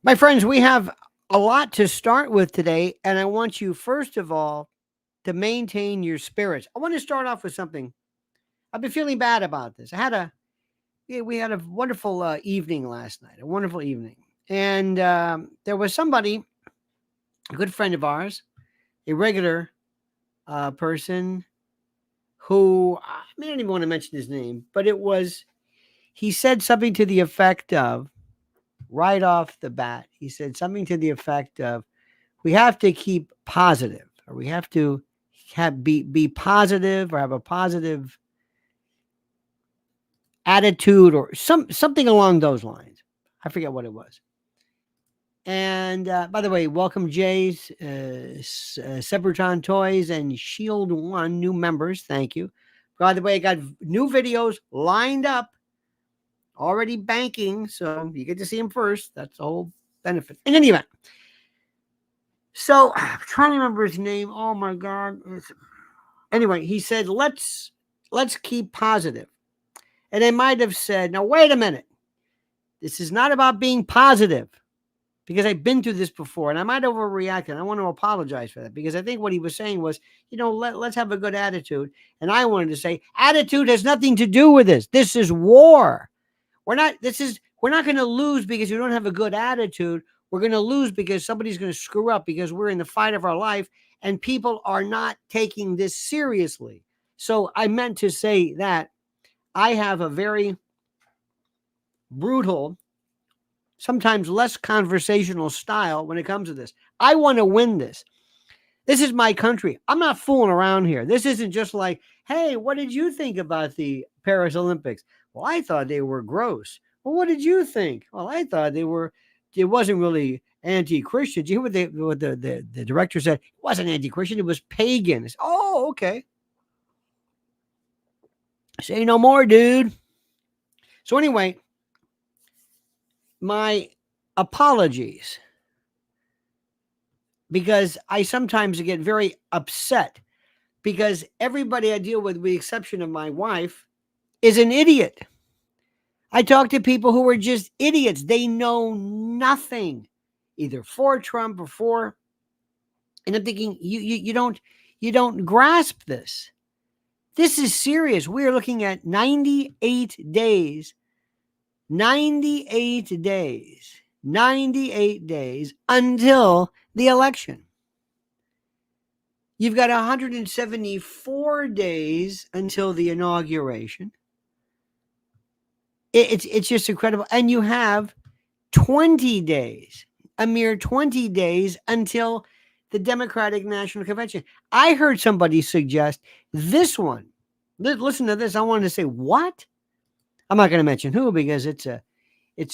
My friends, we have a lot to start with today, and I want you, first of all, to maintain your spirits. I want to start off with something. I've been feeling bad about this. We had a wonderful evening last night, a wonderful evening. And there was somebody, a good friend of ours, a regular person who, I don't even want to mention his name, but he said something to the effect of, right off the bat, he said something to the effect of, we have to keep positive, or we have to be positive, or have a positive attitude, or something along those lines. I forget what it was. And by the way, welcome Jay's, Sebutron Toys and Shield One new members. Thank you. By the way, I got new videos lined up, already banking, so you get to see them first. That's the whole benefit. In any event, so I'm trying to remember his name. Oh my God! Anyway, he said, let's keep positive. And they might have said, now wait a minute. This is not about being positive, because I've been through this before, and I might overreact, and I want to apologize for that, because I think what he was saying was, let's have a good attitude. And I wanted to say, attitude has nothing to do with this. This is war. We're not going to lose because you don't have a good attitude. We're going to lose because somebody's going to screw up, because we're in the fight of our life and people are not taking this seriously. So I meant to say that I have a very brutal, sometimes less conversational style when it comes to this. I want to win this. This is my country. I'm not fooling around here. This isn't just like, hey, what did you think about the Paris Olympics? Well, I thought they were gross. Well, what did you think? Well, I thought it wasn't really anti-Christian. Do you hear what the director said? It wasn't anti-Christian. It was pagan. It's, oh, okay. Say no more, dude. So anyway, my apologies, because I sometimes get very upset because everybody I deal with the exception of my wife, is an idiot. I talk to people who are just idiots. They know nothing, either for Trump or for, and I'm thinking, you don't grasp this. This is serious. We are looking at 98 days, 98 days, 98 days until the election. You've got 174 days until the inauguration. It's just incredible. And you have 20 days, a mere 20 days until the Democratic National Convention. I heard somebody suggest this one. Listen to this. I wanted to say, what? I'm not going to mention who, because it's a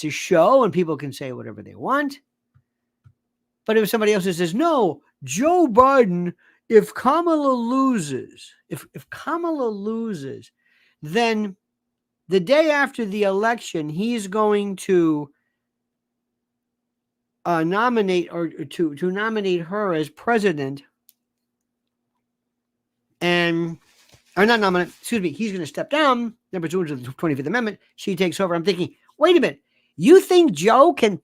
show and people can say whatever they want. But if somebody else says, no, Joe Biden, if Kamala loses, then the day after the election, he's going to nominate, or to nominate her as president, and or not nominate. Excuse me. He's going to step down. Number 2 of the 25th Amendment. She takes over. I'm thinking, wait a minute. You think Joe can?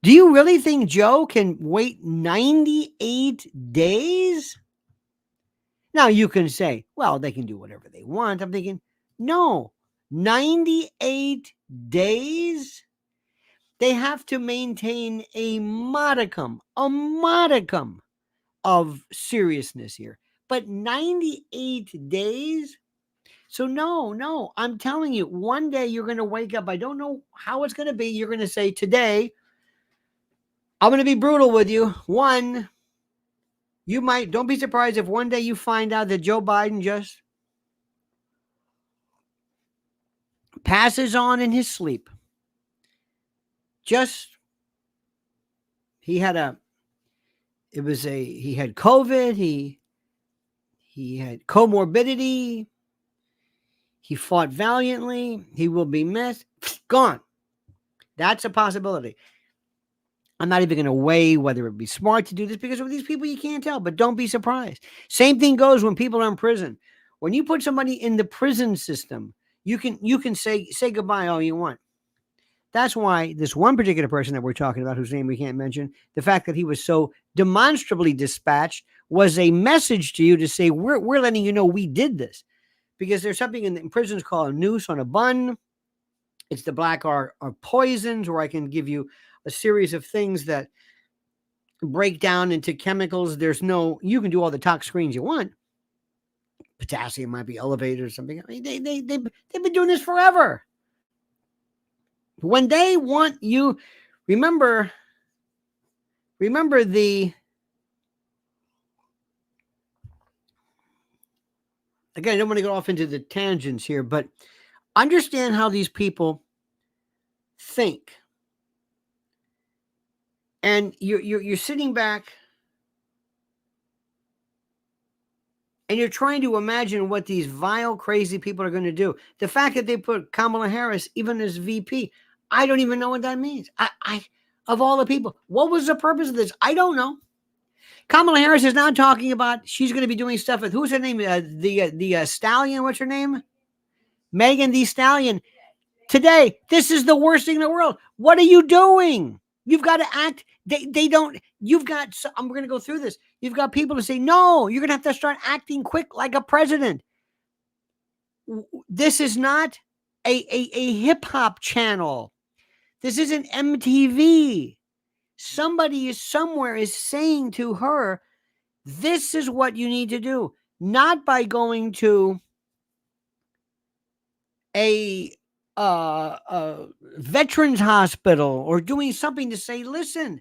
Do you really think Joe can wait 98 days? Now you can say, well, they can do whatever they want. I'm thinking, no, 98 days. They have to maintain a modicum of seriousness here. But 98 days? So no, I'm telling you, one day you're going to wake up. I don't know how it's going to be. You're going to say, today, I'm going to be brutal with you. One, don't be surprised if one day you find out that Joe Biden just passes on in his sleep. He had COVID, he had comorbidity, he fought valiantly, he will be missed, gone. That's a possibility. I'm not even going to weigh whether it would be smart to do this, because of these people you can't tell, but don't be surprised. Same thing goes when people are in prison. When you put somebody in the prison system, you can say goodbye all you want. That's why this one particular person that we're talking about, whose name we can't mention, the fact that he was so demonstrably dispatched was a message to you to say, we're letting you know we did this. Because there's something in prisons called a noose on a bun. It's the black are poisons, or I can give you a series of things that break down into chemicals. You can do all the tox screens you want. Potassium might be elevated or something. I mean, they've been doing this forever. When they want you, remember the, again, I don't want to go off into the tangents here, but understand how these people think. And you're sitting back and you're trying to imagine what these vile, crazy people are going to do. The fact that they put Kamala Harris even as VP, I don't even know what that means. I of all the people, what was the purpose of this? I don't know. Kamala Harris is now talking about she's going to be doing stuff with, who's her name? The Stallion. What's her name? Megan Thee Stallion. Today, this is the worst thing in the world. What are you doing? You've got to act. They don't. You've got. I'm going to go through this. You've got people to say, no, you're going to have to start acting quick like a president. This is not a hip hop channel. This isn't MTV. Somebody somewhere is saying to her, this is what you need to do. Not by going to a veterans hospital or doing something to say, listen,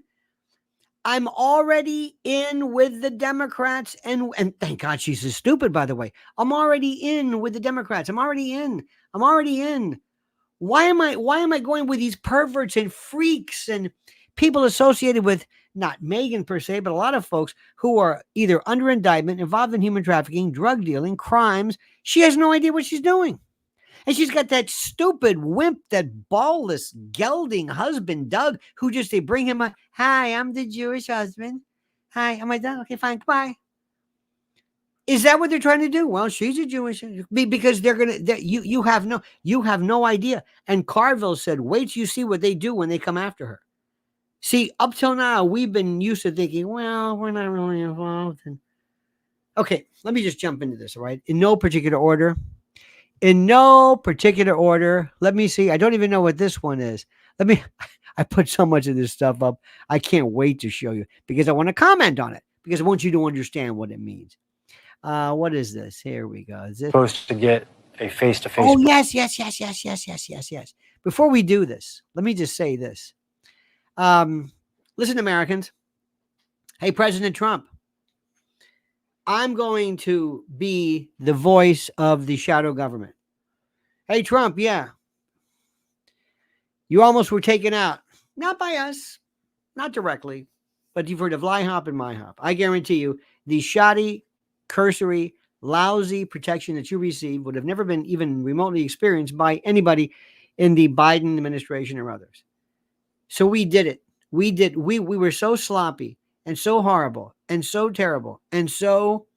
I'm already in with the Democrats, and thank God she's so stupid, by the way. I'm already in with the Democrats. I'm already in. Why am I going with these perverts and freaks and people associated with, not Megan per se, but a lot of folks who are either under indictment, involved in human trafficking, drug dealing, crimes? She has no idea what she's doing. And she's got that stupid wimp, that ballless, gelding husband, Doug, who just, they bring him a, hi, I'm the Jewish husband. Hi, am I done? Okay, fine, goodbye. Is that what they're trying to do? Well, she's a Jewish, because they're going to, you have no idea. And Carville said, wait till you see what they do when they come after her. See, up till now, we've been used to thinking, well, we're not really involved. Okay, let me just jump into this, all right? In no particular order. Let me see. I don't even know what this one is. I put so much of this stuff up. I can't wait to show you because I want to comment on it, because I want you to understand what it means. What is this? Here we go. Is this supposed to get a face-to-face? Oh, yes. Before we do this, let me just say this. Listen, Americans. Hey, President Trump. I'm going to be the voice of the shadow government. Hey, Trump, yeah. You almost were taken out. Not by us, not directly, but you've heard of LIHOP and MIHOP. I guarantee you, the shoddy, cursory, lousy protection that you received would have never been even remotely experienced by anybody in the Biden administration or others. So we did it. We were so sloppy and so horrible and so terrible and so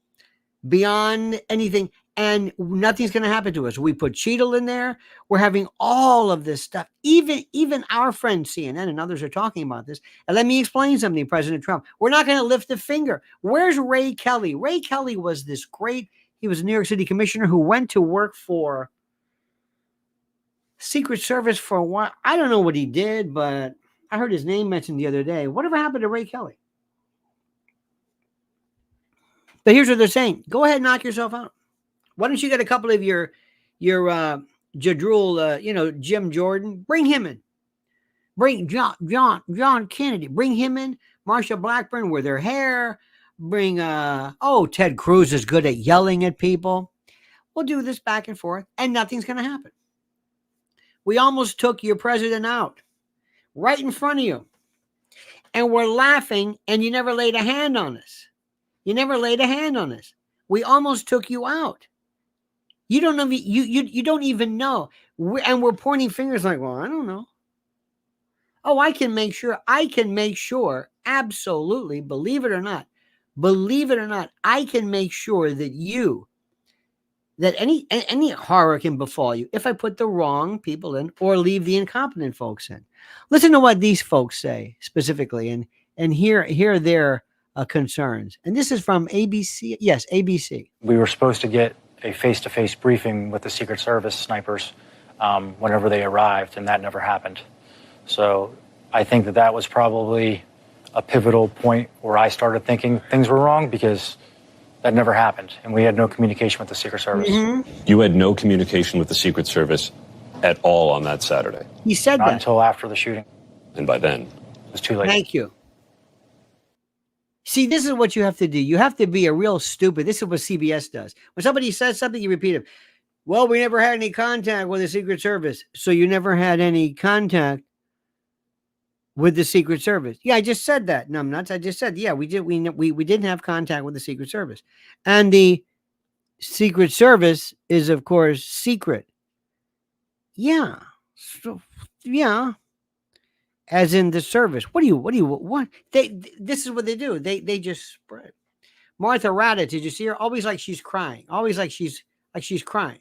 beyond anything, and nothing's going to happen to us. We put Cheadle in there. We're having all of this stuff. Even our friend CNN and others are talking about this. And let me explain something, President Trump. We're not going to lift a finger. Where's Ray Kelly? Ray Kelly was this great, he was a New York City commissioner who went to work for Secret Service for a while. I don't know what he did, but I heard his name mentioned the other day. Whatever happened to Ray Kelly? But here's what they're saying. Go ahead and knock yourself out. Why don't you get a couple of your Jadrul, Jim Jordan? Bring him in. Bring John Kennedy. Bring him in. Marsha Blackburn with her hair. Bring, Ted Cruz is good at yelling at people. We'll do this back and forth, and nothing's going to happen. We almost took your president out right in front of you. And we're laughing, and you never laid a hand on us. We almost took you out. You don't know. You don't even know. And we're pointing fingers like, well, I don't know. Oh, I can make sure. Absolutely. Believe it or not, I can make sure that you that any horror can befall you if I put the wrong people in or leave the incompetent folks in. Listen to what these folks say specifically, and hear their concerns. And this is from ABC. Yes, ABC. We were supposed to get a face-to-face briefing with the Secret Service snipers whenever they arrived, and that never happened. So I think that was probably a pivotal point where I started thinking things were wrong, because that never happened, and we had no communication with the Secret Service. Mm-hmm. You had no communication with the Secret Service at all on that Saturday? He said Not that. until after the shooting. And by then? It was too late. Thank you. See, this is what you have to do. You have to be a real stupid. This is what CBS does. When somebody says something, you repeat it. Well, we never had any contact with the Secret Service. So you never had any contact with the Secret Service. Yeah, I just said that. No, I'm not. I just said, yeah, we did. We didn't have contact with the Secret Service. And the Secret Service is, of course, secret. Yeah. So, yeah. As in the service. What? This is what they do. They just spread. Martha Raddatz, did you see her? Always like she's crying. Always like she's crying.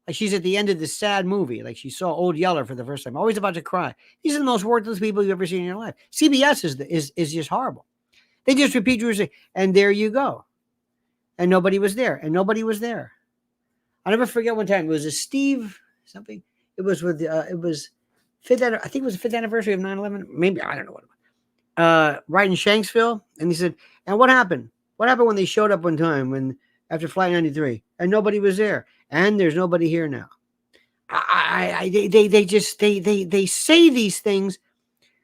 Like she's at the end of this sad movie. Like she saw Old Yeller for the first time. Always about to cry. These are the most worthless people you've ever seen in your life. CBS is just horrible. They just repeat what you say, and there you go. And nobody was there. And nobody was there. I'll never forget one time. It was a Steve something. It was with it was fifth. I think it was the 5th anniversary of 9/11. Maybe, I don't know what it was. Right in Shanksville. And he said, and what happened? What happened when they showed up one time after Flight 93 and nobody was there? And there's nobody here now. They say these things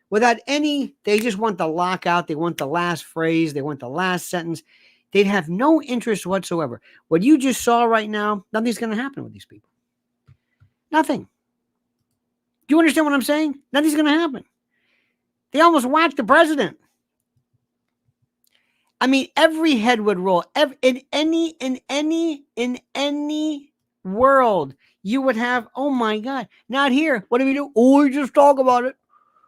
without any, they just want the lockout. They want the last phrase. They want the last sentence. They'd have no interest whatsoever. What you just saw right now, nothing's going to happen with these people. Nothing. Do you understand what I'm saying? Nothing's going to happen. They almost whacked the president. I mean, every head would roll. In any world, you would have, oh my God, not here. What do we do? Oh, we just talk about it.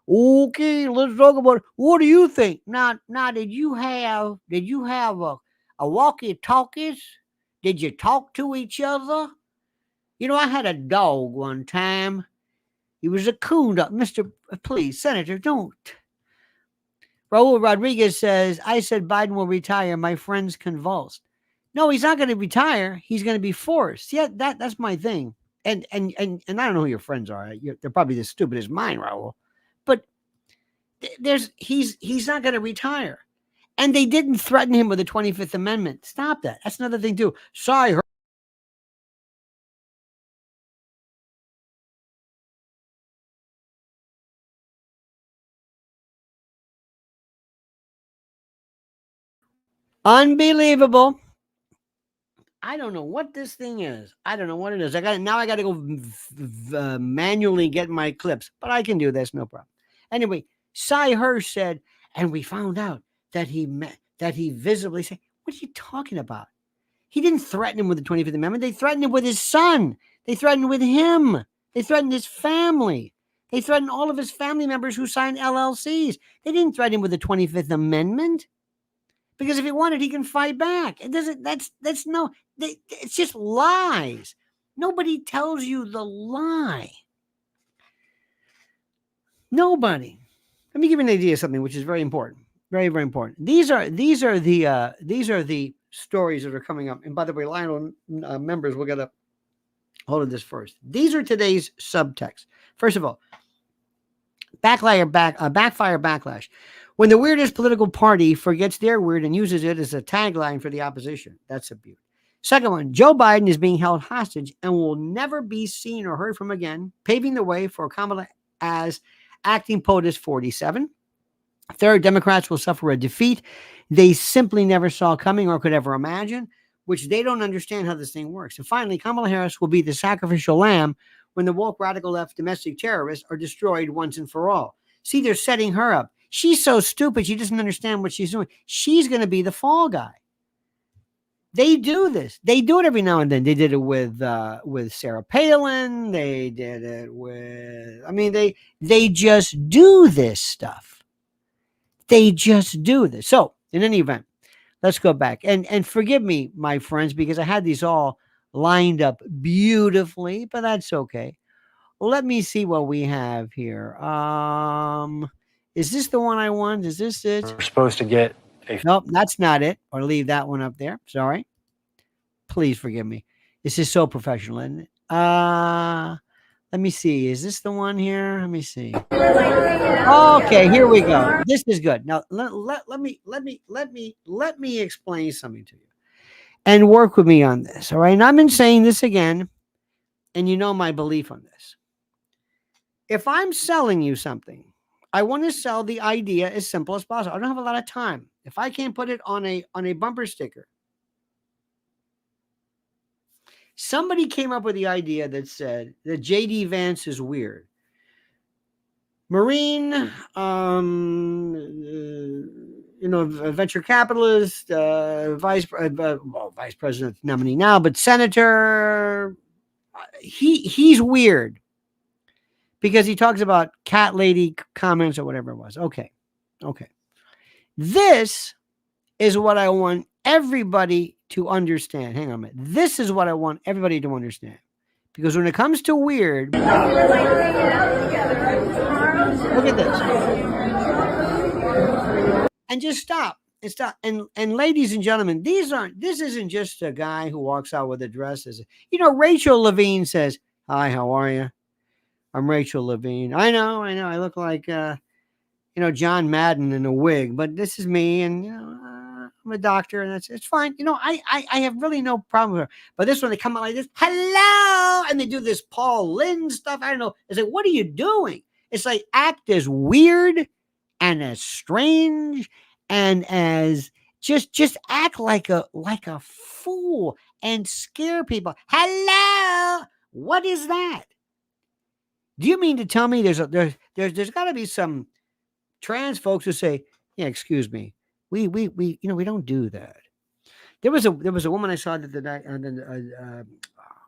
Okay, let's talk about it. What do you think? Now, did you have a walkie-talkies? Did you talk to each other? You know, I had a dog one time. He was a coon dog. Mr. Please, Senator, don't. Raul Rodriguez says, I said Biden will retire. My friends convulsed. No, he's not going to retire. He's going to be forced. Yeah, that's my thing. And I don't know who your friends are. They're probably as stupid as mine, Raul. But he's not going to retire. And they didn't threaten him with the 25th Amendment. Stop that. That's another thing too. Sorry. Unbelievable. I don't know what this thing is. I don't know what it is. I got to go manually get my clips, but I can do this, no problem. Anyway, Cy Hirsch said, and we found out that he visibly said, what are you talking about? He didn't threaten him with the 25th Amendment. They threatened him with his son. They threatened with him. They threatened his family. They threatened all of his family members who signed LLCs. They didn't threaten him with the 25th Amendment. Because if he wanted, he can fight back. It doesn't, it's just lies. Nobody tells you the lie. Nobody. Let me give you an idea of something which is very important. Very, very important. These are the stories that are coming up. And by the way, Lionel members, we'll get a hold of this first. These are today's subtext. First of all, backfire backlash. When the weirdest political party forgets their weird and uses it as a tagline for the opposition. That's a beauty. Second one, Joe Biden is being held hostage and will never be seen or heard from again, paving the way for Kamala as acting POTUS 47. Third, Democrats will suffer a defeat they simply never saw coming or could ever imagine, which they don't understand how this thing works. And finally, Kamala Harris will be the sacrificial lamb when the woke radical left domestic terrorists are destroyed once and for all. See, they're setting her up. She's so stupid, she doesn't understand what she's doing. She's going to be the fall guy. They do this. They do it every now and then. They did it with Sarah Palin. They did it with, they just do this stuff. They just do this. So, in any event, let's go back. And forgive me, my friends, because I had these all lined up beautifully, but that's okay. Let me see what we have here. Is this the one I want? Is this it? We're supposed to get a Nope, that's not it. Or leave that one up there. Sorry. Please forgive me. This is so professional, isn't it? Let me see. Is this the one here? Let me see. Okay, here we go. This is good. Now let me explain something to you. And work with me on this. All right. And I've been saying this again, and you know my belief on this. If I'm selling you something, I want to sell the idea as simple as possible. I don't have a lot of time. If I can't put it on a bumper sticker, somebody came up with the idea that said that JD Vance is weird. Marine, venture capitalist, vice president nominee now, but senator. He's weird because he talks about cat lady comments or whatever it was. Okay. This is what I want everybody to understand. Hang on a minute. This is what I want everybody to understand. Because when it comes to weird, look at this. And just stop. And stop. And ladies and gentlemen, this isn't just a guy who walks out with a dress. Rachel Levine says, "Hi, how are you? I'm Rachel Levine. I know. I look like John Madden in a wig, but this is me, and I'm a doctor, and it's fine. I have really no problem with her. But this one, they come out like this, hello, and they do this Paul Lynde stuff. I don't know. It's like, what are you doing? It's like act as weird and as strange and as just act like a fool and scare people. Hello, what is that? Do you mean to tell me there's got to be some trans folks who say, "Yeah, excuse me, we don't do that." There was a woman I saw that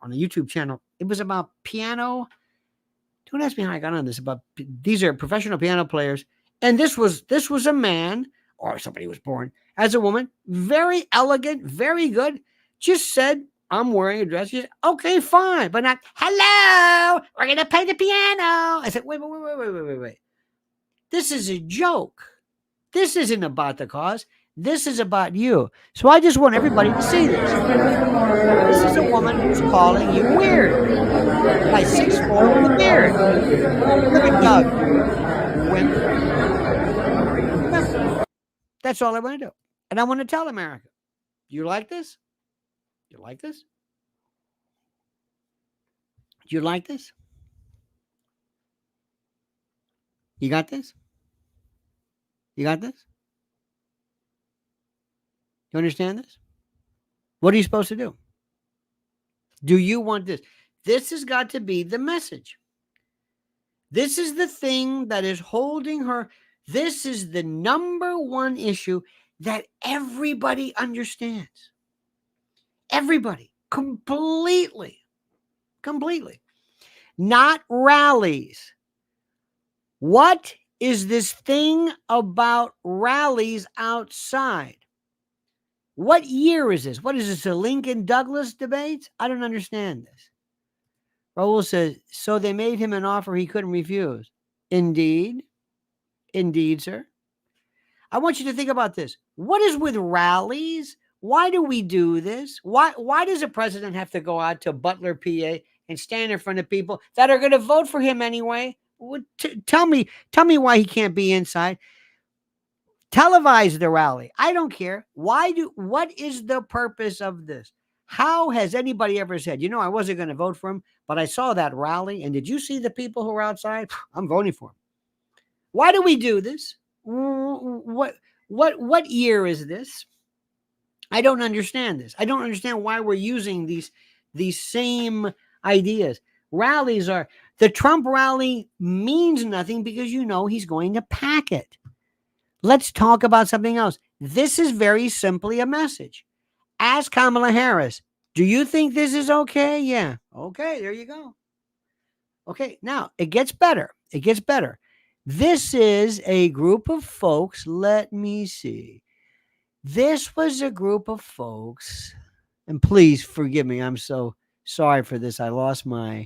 on a YouTube channel. It was about piano. Don't ask me how I got on this. These are professional piano players, and this was a man, or somebody who was born as a woman, very elegant, very good. Just said, "I'm wearing a dress." She said, "Okay, fine," but not, "Hello, we're gonna play the piano." I said, "Wait. This is a joke. This isn't about the cause. This is about you." So I just want everybody to see this. This is a woman who's calling you weird. By 6'4" with a beard. Look at Doug. Wimp. That's all I want to do. And I want to tell America, do you like this? You like this? Do you like this? You got this? You got this? You understand this? What are you supposed to do? Do you want this? This has got to be the message. This is the thing that is holding her. This is the number one issue that everybody understands. Everybody. Completely. Not rallies. What is this thing about rallies outside? What year is this? What is this, a Lincoln Douglas debate? I don't understand this. Raul says, so they made him an offer he couldn't refuse. Indeed, sir. I want you to think about this. What is with rallies? Why do we do this? Why does a president have to go out to Butler, PA, and stand in front of people that are going to vote for him anyway? Tell me why he can't be inside. Televise the rally. I don't care. What is the purpose of this? How has anybody ever said, I wasn't going to vote for him, but I saw that rally, and did you see the people who were outside? I'm voting for him. Why do we do this? What year is this? I don't understand this. I don't understand why we're using these same ideas. Rallies are, the Trump rally means nothing because he's going to pack it. Let's talk about something else. This is very simply a message. Ask Kamala Harris, do you think this is okay? Yeah. Okay, there you go. Okay, now it gets better. This is a group of folks. Let me see. This was a group of folks, and please forgive me. I'm so Sorry for this. I lost my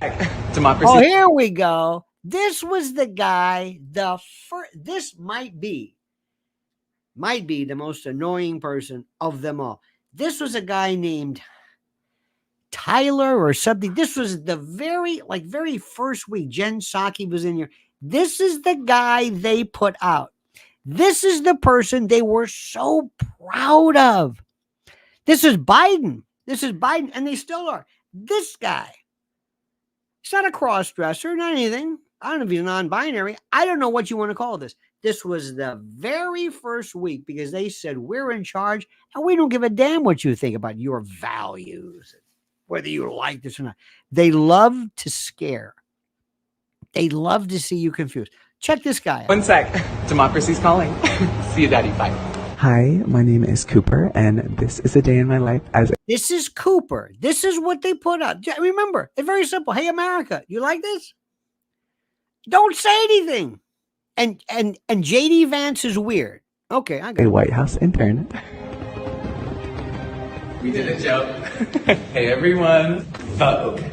Democracy. Oh, here we go. This was the guy, the first. This might be the most annoying person of them all. This was a guy named Tyler or something. This was the very first week Jen Psaki was in here. This is the guy they put out. This is the person they were so proud of. This is Biden. And they still are. This guy. He's not a cross-dresser, not anything. I don't know if he's non-binary. I don't know what you want to call this. This was the very first week because they said we're in charge and we don't give a damn what you think about your values, whether you like this or not. They love to scare. They love to see you confused. Check this guy out. One sec. Democracy's calling. See you, Daddy. Bye. Hi, my name is Cooper, and this is a day in my life as This is Cooper. This is what they put out. Remember, it's very simple. Hey, America, you like this? Don't say anything. And JD Vance is weird. Okay, I got a it. White House intern. We did a joke. Hey, everyone. Okay.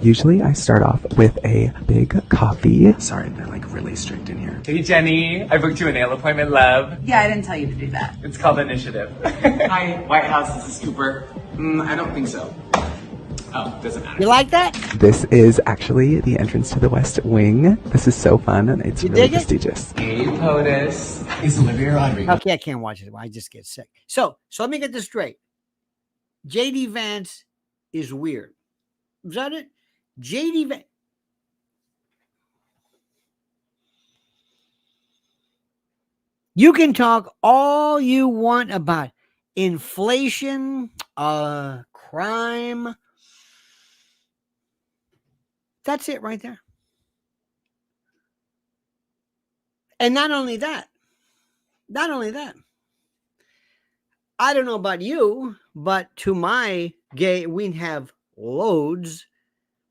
Usually I start off with a big coffee. Sorry, they're like really strict in here. Hey, Jenny. I booked you a nail appointment, love. Yeah, I didn't tell you to do that. It's called Initiative. Hi, White House. This is Cooper. I don't think so. Oh, doesn't matter. You like that? This is actually the entrance to the West Wing. This is so fun, and it's You really dig it? prestigious. Hey, POTUS. Is Olivia Rodrigo. Okay, I can't watch it. I just get sick. So let me get this straight. JD Vance is weird. Is that it? JD Vance. You can talk all you want about inflation, crime. That's it right there. And not only that, I don't know about you, but to my gay, we have loads.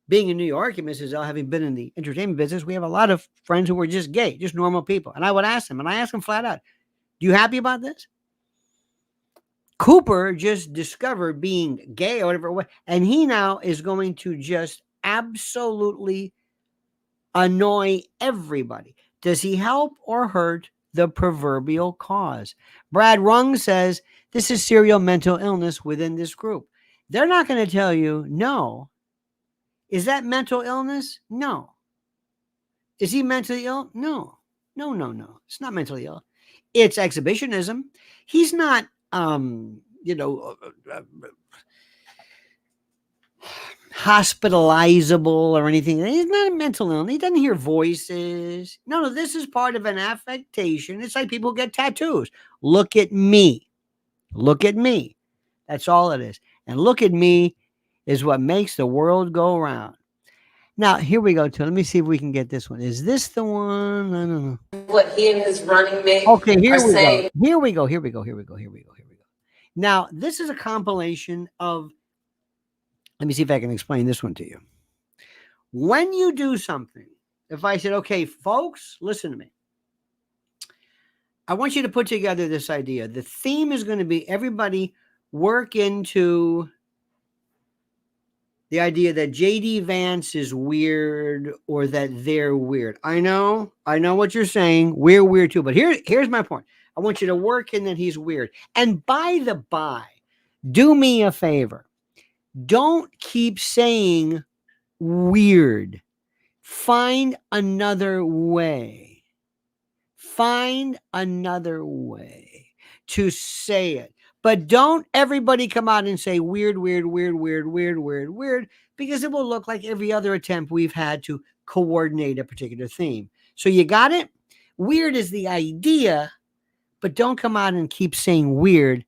Being in New York, and Mrs. L, having been in the entertainment business, we have a lot of friends who were just gay, just normal people. And I would ask them, and I ask them flat out, "You happy about this?" Cooper just discovered being gay or whatever, and he now is going to just absolutely annoy everybody. Does he help or hurt the proverbial cause? Brad Rung says this is serial mental illness within this group. They're not going to tell you no. Is that mental illness? No. Is he mentally ill? No. No. It's not mentally ill. It's exhibitionism. He's not, hospitalizable or anything. He's not a mental illness. He doesn't hear voices. No, this is part of an affectation. It's like people who get tattoos. Look at me. Look at me. That's all it is. And look at me is what makes the world go round. Now, here we go, too. Let me see if we can get this one. Is this the one? I don't know. What he and his running mate Okay, here are we saying. go. Here we go. Now, this is a compilation of, let me see if I can explain this one to you. When you do something, if I said, okay, folks, listen to me. I want you to put together this idea. The theme is going to be everybody work into the idea that JD Vance is weird or that they're weird. I know what you're saying. We're weird too. But here's my point. I want you to work in that he's weird. And by the by, do me a favor. Don't keep saying weird. Find another way. Find another way to say it. But don't everybody come out and say weird, because it will look like every other attempt we've had to coordinate a particular theme. So you got it? Weird is the idea, but don't come out and keep saying weird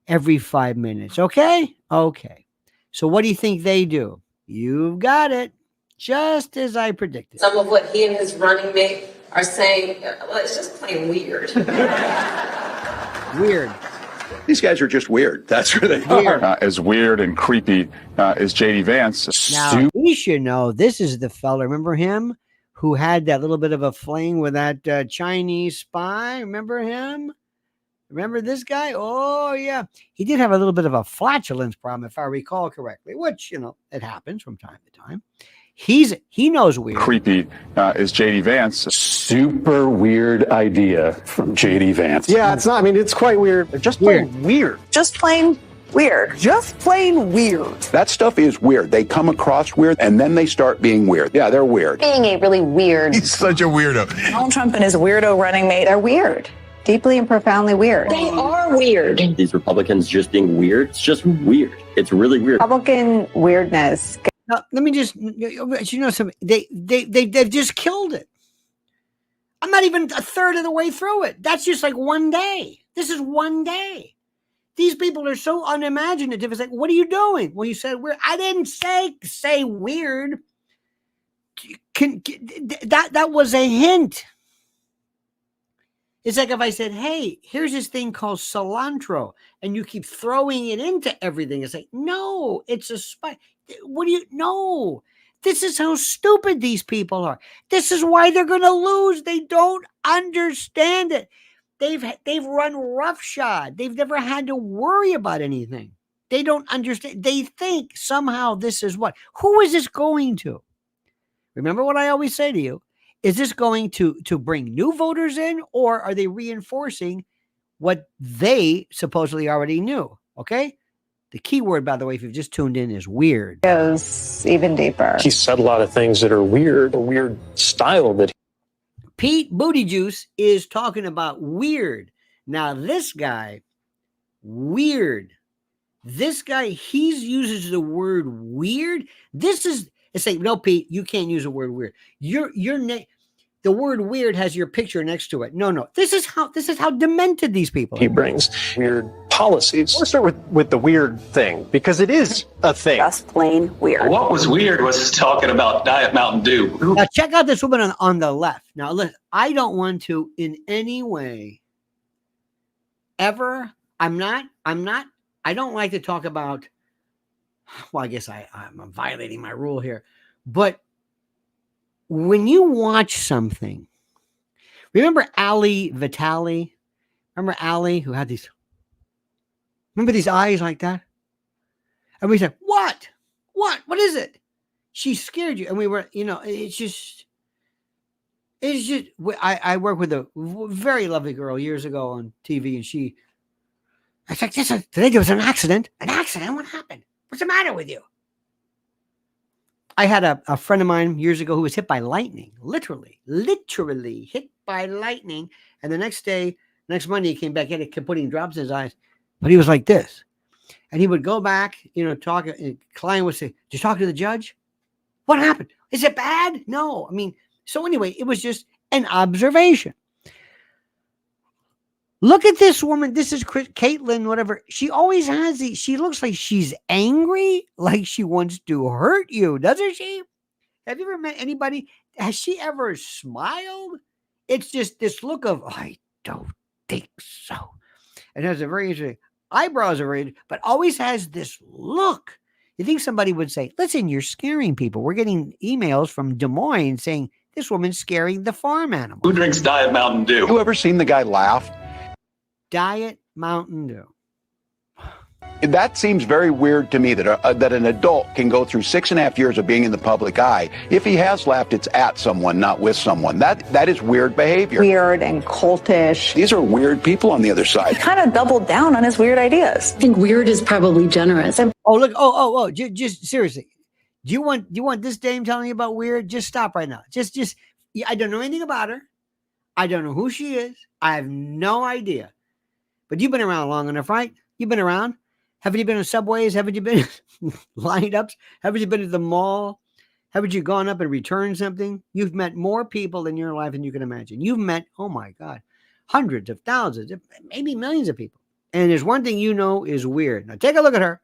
every 5 minutes. Okay? Okay. So what do you think they do? You've got it. Just as I predicted. Some of what he and his running mate are saying, well, it's just plain weird. Weird. These guys are just weird. That's where they Weird. are. As weird and creepy as JD Vance. Now, you should know this is the fella, remember him, who had that little bit of a fling with that Chinese spy? Remember him? Remember this guy? Oh, yeah. He did have a little bit of a flatulence problem, if I recall correctly, which, it happens from time to time. He knows weird. Creepy is JD Vance. Super weird idea from JD Vance. Yeah, it's not. I mean, it's quite weird. They're just plain weird. Just plain weird. Just plain weird. That stuff is weird. They come across weird and then they start being weird. Yeah, they're weird. Being a really weird. He's such a weirdo. Donald Trump and his weirdo running mate. They're weird. Deeply and profoundly weird. They are weird. These Republicans just being weird. It's just weird. It's really weird. Republican weirdness. Now, let me just, something. They've just killed it. I'm not even a third of the way through it. That's just like one day. This is one day. These people are so unimaginative. It's like, what are you doing? Well, you said weird. I didn't say weird. That was a hint. It's like if I said, hey, here's this thing called cilantro, and you keep throwing it into everything. It's like, no, it's a spice. What do you know? This is how stupid these people are. This is why they're going to lose. They don't understand it. They've run roughshod. They've never had to worry about anything. They don't understand. They think somehow this is what. Who is this going to? Remember what I always say to you. Is this going to bring new voters in, or are they reinforcing what they supposedly already knew? Okay? The key word, by the way, if you've just tuned in, is weird. Goes even deeper. He said a lot of things that are weird, a weird style that Pete Booty Juice is talking about weird. Now, this guy, weird. This guy, he uses the word weird. It's like, no, Pete, you can't use the word weird. The word weird has your picture next to it. No. This is how demented these people are. he brings weird policies. Let's start with the weird thing, because it is a thing. Just plain weird. What was weird was talking about Diet Mountain Dew. Now, check out this woman on the left. Now, listen, I don't want to in any way ever. I don't like to talk about, well, I guess I'm violating my rule here. But when you watch something, remember Ali Vitali? Remember Ali who had these eyes like that? And we said, what? What is it? She scared you. And we were, it's just, I worked with a very lovely girl years ago on TV, and I was like, today there was an accident. An accident? What happened? What's the matter with you? I had a friend of mine years ago who was hit by lightning, literally hit by lightning. And the next Monday, he came back in and kept putting drops in his eyes, but he was like this. And he would go back, talk, and client would say, did you talk to the judge? What happened? Is it bad? No. So anyway, it was just an observation. Look at this woman. This is Caitlin, whatever. She always has she looks like she's angry, like she wants to hurt you, doesn't she? Have you ever met anybody? Has she ever smiled? It's just this look of, I don't think so. It has a very interesting, eyebrows are very, but always has this look. You think somebody would say, listen, you're scaring people. We're getting emails from Des Moines saying this woman's scaring the farm animals. Who drinks Diet Mountain Dew? You ever seen the guy laugh? Diet Mountain Dew. That seems very weird to me that an adult can go through 6.5 years of being in the public eye. If he has laughed, it's at someone, not with someone. That is weird behavior. Weird and cultish. These are weird people on the other side. He kind of doubled down on his weird ideas. I think weird is probably generous. Oh, look. Just seriously. Do you want this dame telling you about weird? Just stop right now. Just I don't know anything about her. I don't know who she is. I have no idea. But you've been around long enough, right? You've been around. Haven't you been in subways? Haven't you been lined ups? Haven't you been at the mall? Haven't you gone up and returned something? You've met more people in your life than you can imagine. You've met, oh my God, hundreds of thousands, maybe millions of people. And there's one thing you know is weird. Now take a look at her.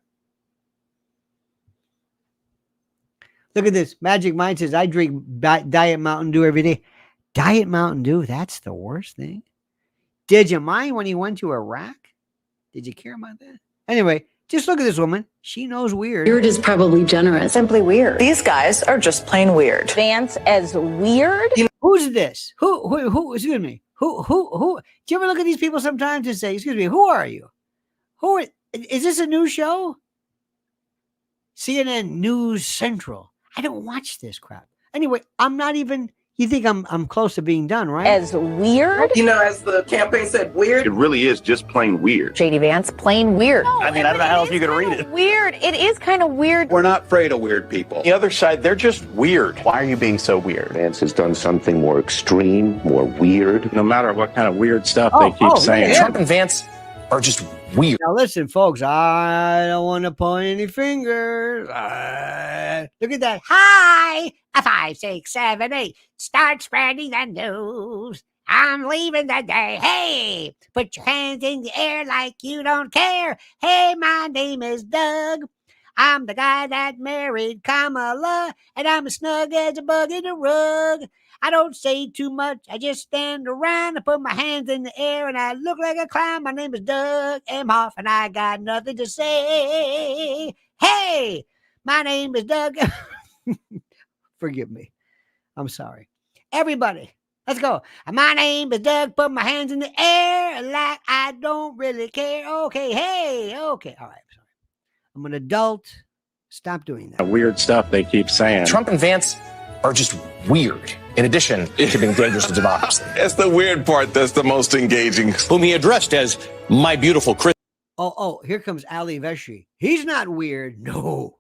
Look at this. Magic Mind says, I drink Diet Mountain Dew every day. Diet Mountain Dew, that's the worst thing. Did you mind when you went to Iraq? Did you care about that? Anyway, just look at this woman. She knows weird. Weird is probably generous. Simply weird. These guys are just plain weird. Vance as weird? Who's this? Who, excuse me. Who? Do you ever look at these people sometimes and say, "Excuse me, who are you? Is this a new show?" CNN News Central. I don't watch this crap. Anyway, I'm not even. You think I'm close to being done, right? As weird? You know, as the campaign said, weird. It really is just plain weird. JD Vance, plain weird. I mean, I don't know how else you could read it. Weird. It is kind of weird. We're not afraid of weird people. The other side, they're just weird. Why are you being so weird? Vance has done something more extreme, more weird. No matter what kind of weird stuff they keep saying. Yeah. Trump and Vance are just weird. Now listen, folks, I don't want to point any fingers. Look at that. Hi, a 5, 6, 7, 8. Start spreading the news. I'm leaving the day. Hey, put your hands in the air like you don't care. Hey, my name is Doug. I'm the guy that married Kamala, and I'm as snug as a bug in a rug. I don't say too much. I just stand around and put my hands in the air, and I look like a clown. My name is Doug Emhoff, and I got nothing to say. Hey, my name is Doug. Forgive me. I'm sorry. Everybody, let's go. My name is Doug. Put my hands in the air like I don't really care. Okay, hey, okay. All right. I'm sorry. I'm an adult. Stop doing that. Weird stuff they keep saying. Trump and Vance are just weird. In addition to being dangerous to democracy. That's the weird part that's the most engaging. Whom he addressed as my beautiful Christian. Oh, here comes Ali Veshi. He's not weird. No.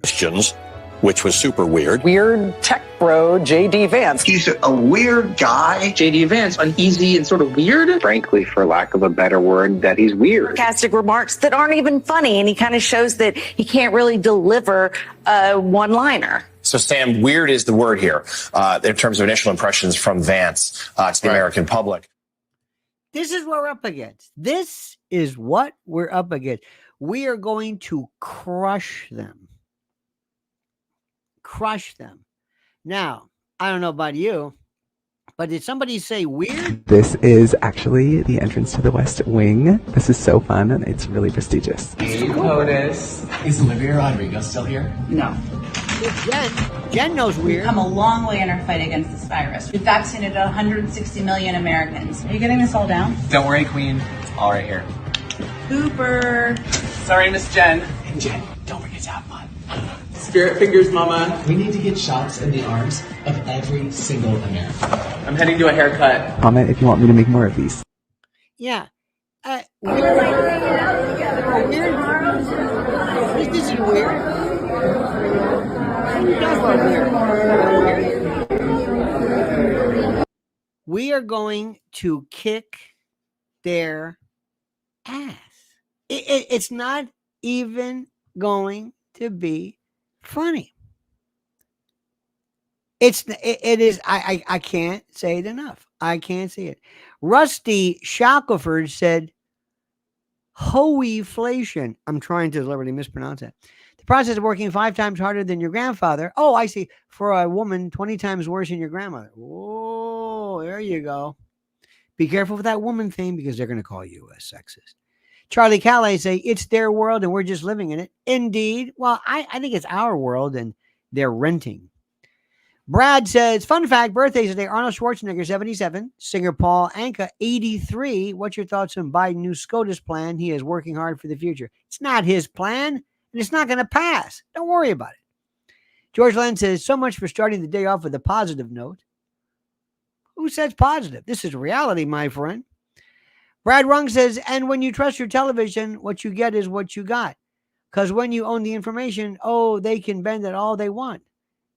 Christians, which was super weird. Weird tech bro, JD Vance. He's a weird guy. JD Vance, uneasy and sort of weird. Frankly, for lack of a better word, that he's weird. Sarcastic remarks that aren't even funny, and he kind of shows that he can't really deliver a one-liner. So, Sam, weird is the word here in terms of initial impressions from Vance to the American public. This is what we're up against. This is what we're up against. We are going to crush them. Crush them. Now, I don't know about you, but did somebody say weird? This is actually the entrance to the West Wing. This is so fun, and it's really prestigious. POTUS. Is Olivia Rodrigo still here? No. Jen knows weird. We've come a long way in our fight against this virus. We've vaccinated 160 million Americans. Are you getting this all down? Don't worry, Queen. It's all right here. Cooper. Sorry, Miss Jen. And Jen, don't forget to have fun. Spirit fingers, Mama. We need to get shots in the arms of every single American. I'm heading to a haircut. Comment if you want me to make more of these. Yeah. Weird. This isn't weird. We are going to kick their ass. It's not even going to be funny. It is. I can't say it enough. I can't say it. Rusty Shackelford said, "Hoeflation." I'm trying to deliberately mispronounce that. The process of working 5 times harder than your grandfather. Oh, I see. For a woman, 20 times worse than your grandmother. Oh, there you go. Be careful with that woman thing because they're going to call you a sexist. Charlie Calais say it's their world and we're just living in it. Indeed. Well, I think it's our world and they're renting. Brad says, fun fact, birthday today, Arnold Schwarzenegger, 77, singer Paul Anka, 83. What's your thoughts on Biden's new SCOTUS plan? He is working hard for the future. It's not his plan, and it's not going to pass. Don't worry about it. George Len says, so much for starting the day off with a positive note. Who says positive? This is reality, my friend. Brad Rung says, and when you trust your television, what you get is what you got. Because when you own the information, they can bend it all they want.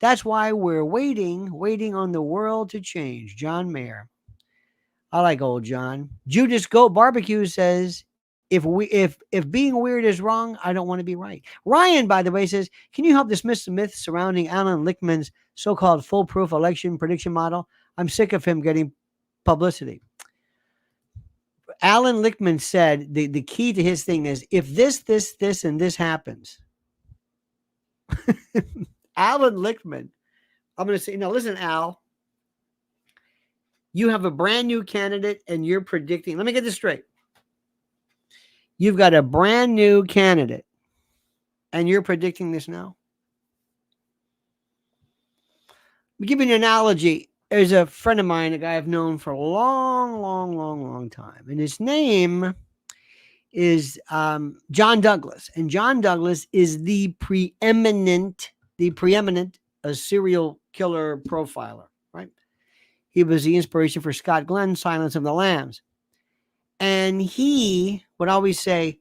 That's why we're waiting on the world to change. John Mayer. I like old John. Judas Goat Barbecue says, if being weird is wrong, I don't want to be right. Ryan, by the way, says, can you help dismiss the myth surrounding Alan Lichtman's so-called foolproof election prediction model? I'm sick of him getting publicity. Alan Lichtman said the key to his thing is if this, and this happens. Alan Lichtman, I'm going to say, now listen, Al, you have a brand new candidate and you're predicting, let me get this straight. You've got a brand new candidate and you're predicting this now. I'll give you an analogy. there's a friend of mine, a guy I've known for a long time, and his name is John Douglas, and John Douglas is the preeminent serial killer profiler, right? He was the inspiration for Scott Glenn's Silence of the Lambs, and he would always say,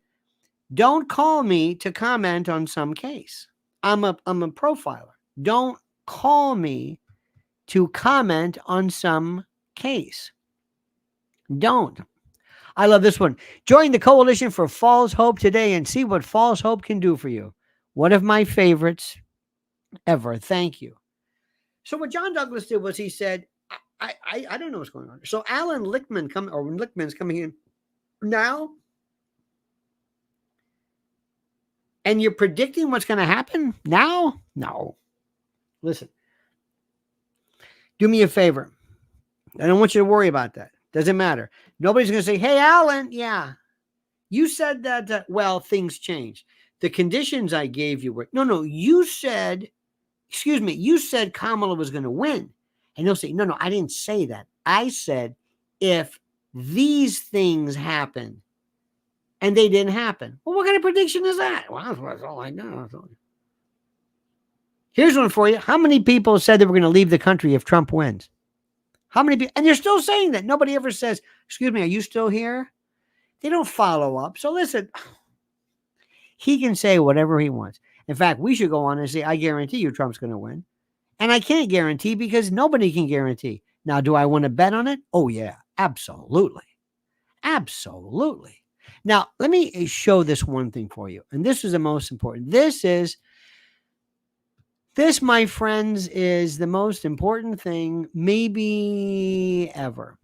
"Don't call me to comment on some case. I'm a profiler. Don't call me to comment on some case. Don't." I love this one. Join the Coalition for False Hope today and see what false hope can do for you. One of my favorites ever. Thank you. So what John Douglas did was he said, I don't know what's going on. So Alan Lichtman's coming in now, and you're predicting what's going to happen now? No. Listen, do me a favor. I don't want you to worry about that. Doesn't matter. Nobody's going to say, "Hey, Alan, yeah, you said that, well, things changed. The conditions I gave you were," no, you said Kamala was going to win. And they'll say, no, I didn't say that. I said, if these things happen, and they didn't happen. Well, what kind of prediction is that? Well, that's all I know. Here's one for you. How many people said they were going to leave the country if Trump wins? How many people? And they're still saying that. Nobody ever says, "Excuse me, are you still here?" They don't follow up. So listen, he can say whatever he wants. In fact, we should go on and say, "I guarantee you Trump's going to win." And I can't guarantee because nobody can guarantee. Now, do I want to bet on it? Oh, yeah, absolutely. Absolutely. Now, let me show this one thing for you. And this is the most important. This, my friends, is the most important thing maybe ever.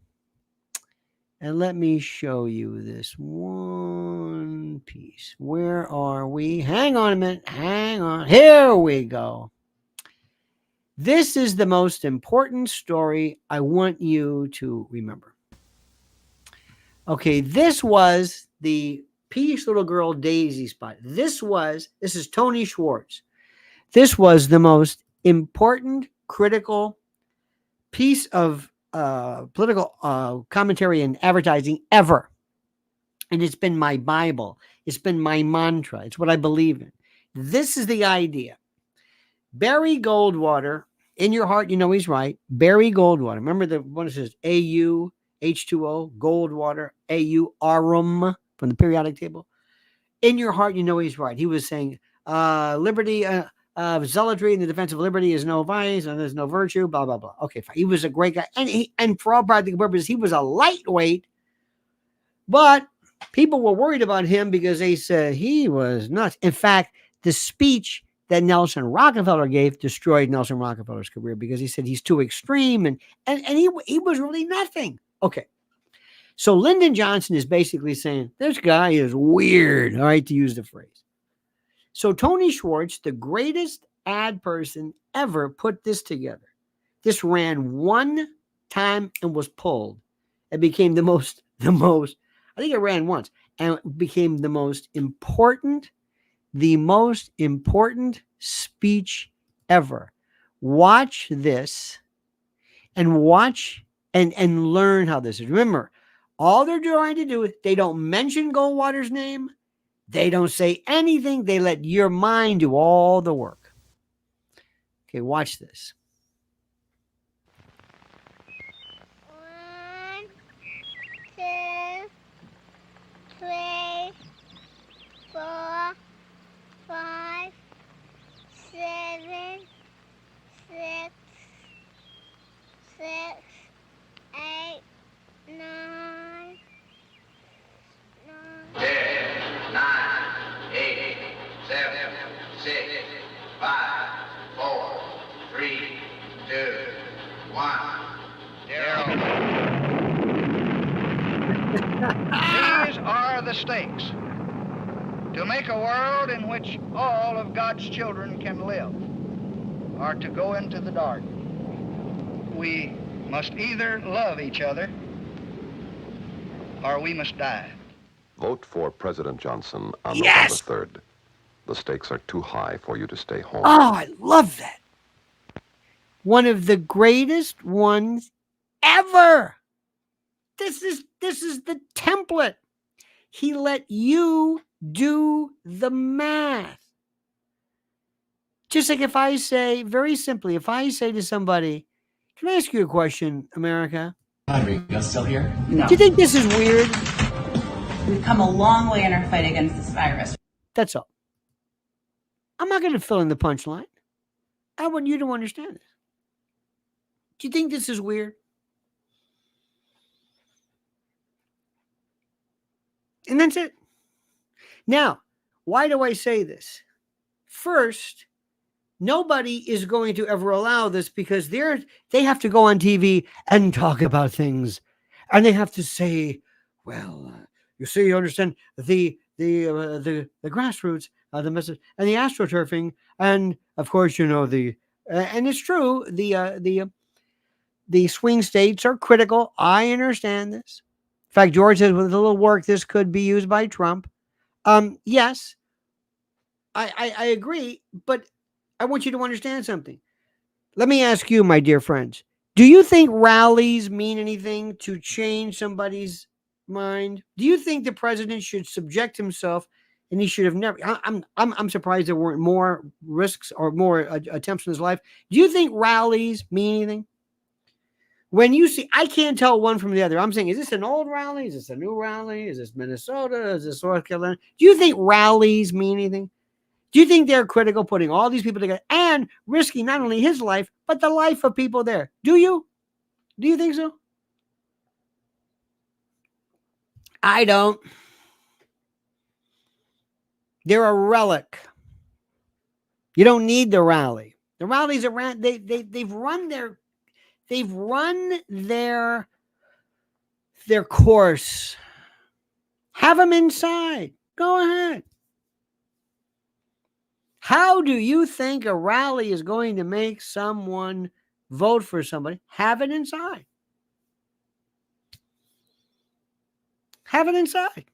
And let me show you this one piece. Where are we? Hang on a minute. Hang on. Here we go. This is the most important story I want you to remember. Okay, this was the Peace Little Girl Daisy spot. This is Tony Schwartz. This was the most important, critical piece of political commentary and advertising ever. And it's been my Bible. It's been my mantra. It's what I believe in. This is the idea. Barry Goldwater, in your heart, you know he's right. Barry Goldwater. Remember the one that says AU, H2O, Goldwater, AU, Arum from the periodic table? In your heart, you know he's right. He was saying liberty, zealotry in the defense of liberty is no vice and there's no virtue, blah, blah, blah. Okay, fine. He was a great guy. And for all practical purposes, he was a lightweight. But people were worried about him because they said he was nuts. In fact, the speech that Nelson Rockefeller gave destroyed Nelson Rockefeller's career because he said he's too extreme and he was really nothing. Okay. So Lyndon Johnson is basically saying this guy is weird, all right, to use the phrase. So Tony Schwartz, the greatest ad person ever, put this together. This ran one time and was pulled. It became the most, I think it ran once and it became the most important speech ever. Watch this and watch and learn how this is. Remember, all they're trying to do is they don't mention Goldwater's name. They don't say anything. They let your mind do all the work. Okay, watch this. 1, 2, 3, 4, 5, 7, 6, 8, 9, 10, 9, 8, 7, 6, 5, 4, 3, 2, 1, 0. These are the stakes. To make a world in which all of God's children can live, or to go into the dark. We must either love each other, or we must die. Vote for President Johnson on Yes! November 3rd. The stakes are too high for you to stay home. Oh, I love that. One of the greatest ones ever. This is the template. He let you do the math. Just like if I say, very simply, if I say to somebody, can I ask you a question, America? Rodrigo still here? No. Do you think this is weird? We've come a long way in our fight against this virus. That's all. I'm not going to fill in the punchline. I want you to understand this. Do you think this is weird? And that's it. Now, why do I say this? First, nobody is going to ever allow this because they have to go on TV and talk about things, and they have to say, "Well, you see, you understand the grassroots, the message, and the astroturfing, and of course, you know and it's true. The swing states are critical. I understand this. In fact, George says with a little work, this could be used by Trump. Yes, I agree, but I want you to understand something. Let me ask you, my dear friends, do you think rallies mean anything to change somebody's mind? Do you think the president should subject himself, and he should have never? I'm surprised there weren't more risks or more attempts in his life. Do you think rallies mean anything? When you see, I can't tell one from the other. I'm saying, is this an old rally? Is this a new rally? Is this Minnesota? Is this North Carolina? Do you think rallies mean anything? Do you think they're critical, putting all these people together and risking not only his life, but the life of people there? Do you? Do you think so? I don't. They're a relic. You don't need the rally. The rallies are they've run their course. Have them inside. Go ahead. How do you think a rally is going to make someone vote for somebody? Have it inside. Have it inside.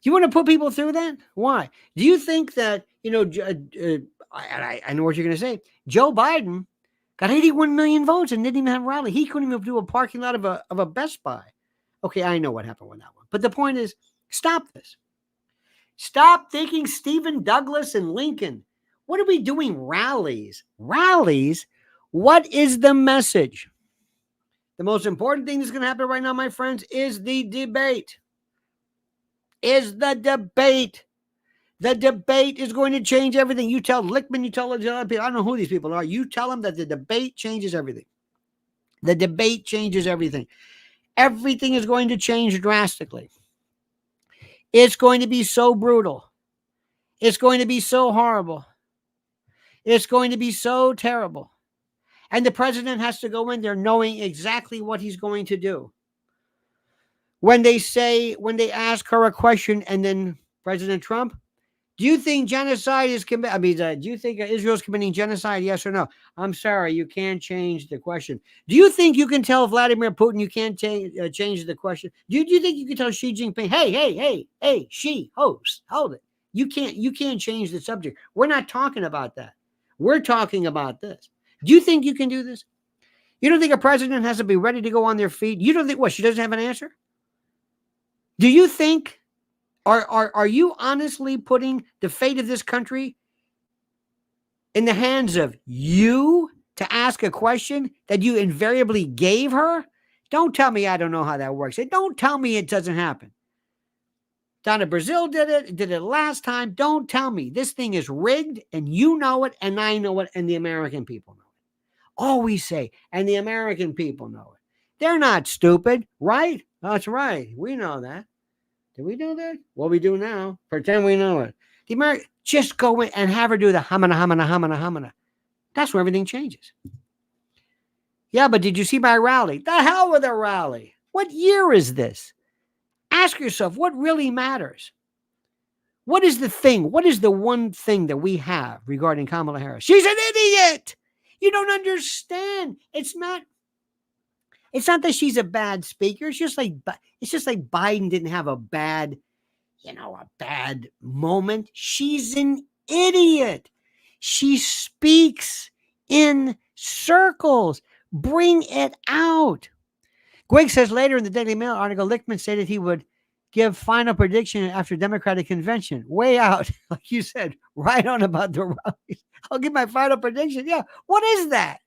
You want to put people through that? Why? Do you think that, I know what you're going to say. Joe Biden got 81 million votes and didn't even have a rally. He couldn't even do a parking lot of a Best Buy. Okay, I know what happened with that one. But the point is, stop this. Stop thinking Stephen Douglas and Lincoln. What are we doing? Rallies. Rallies? What is the message? The most important thing that's going to happen right now, my friends, is the debate. The debate is going to change everything. You tell Lichtman, you tell other people, I don't know who these people are. You tell them that the debate changes everything. The debate changes everything. Everything is going to change drastically. It's going to be so brutal. It's going to be so horrible. It's going to be so terrible. And the president has to go in there knowing exactly what he's going to do. When they ask her a question, and then President Trump, do you think genocide is do you think Israel's committing genocide? Yes or no? I'm sorry, you can't change the question. Do you think you can tell Vladimir Putin you can't change the question? Do you think you can tell Xi Jinping, hey, Xi, hold it. You can't change the subject. We're not talking about that. We're talking about this. Do you think you can do this? You don't think a president has to be ready to go on their feet? You don't think she doesn't have an answer? Do you think? Are you honestly putting the fate of this country in the hands of you to ask a question that you invariably gave her? Don't tell me I don't know how that works. Don't tell me it doesn't happen. Donna Brazil did it last time. Don't tell me. This thing is rigged, and you know it, and I know it, and the American people know it. Always say, and the American people know it. They're not stupid, right? That's right. We know that. Did we know that? Well, we do now. Pretend we know it. The American, just go in and have her do the hamana, hamana, hamana, hamana. That's where everything changes. Yeah, but did you see my rally? The hell with a rally. What year is this? Ask yourself, what really matters? What is the thing? What is the one thing that we have regarding Kamala Harris? She's an idiot. You don't understand. It's not that she's a bad speaker. It's just like Biden didn't have a bad moment. She's an idiot. She speaks in circles. Bring it out. Greg says later in the Daily Mail article, Lichtman stated he would give final prediction after Democratic convention. Way out, like you said, right on about the rallies. I'll give my final prediction. Yeah, what is that?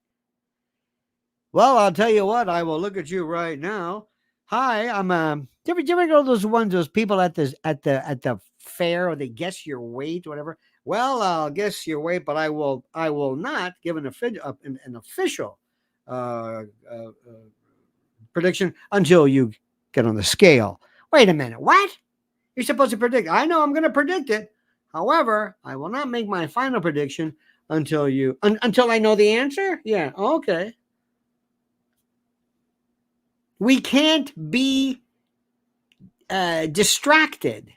Well, I'll tell you what. I will look at you right now. Hi, I'm do you ever go to those people at the fair, or they guess your weight, or whatever? Well, I'll guess your weight, but I will not give an official prediction until you get on the scale. Wait a minute, what? You're supposed to predict. I know I'm going to predict it. However, I will not make my final prediction until until I know the answer. Yeah, okay. We can't be distracted.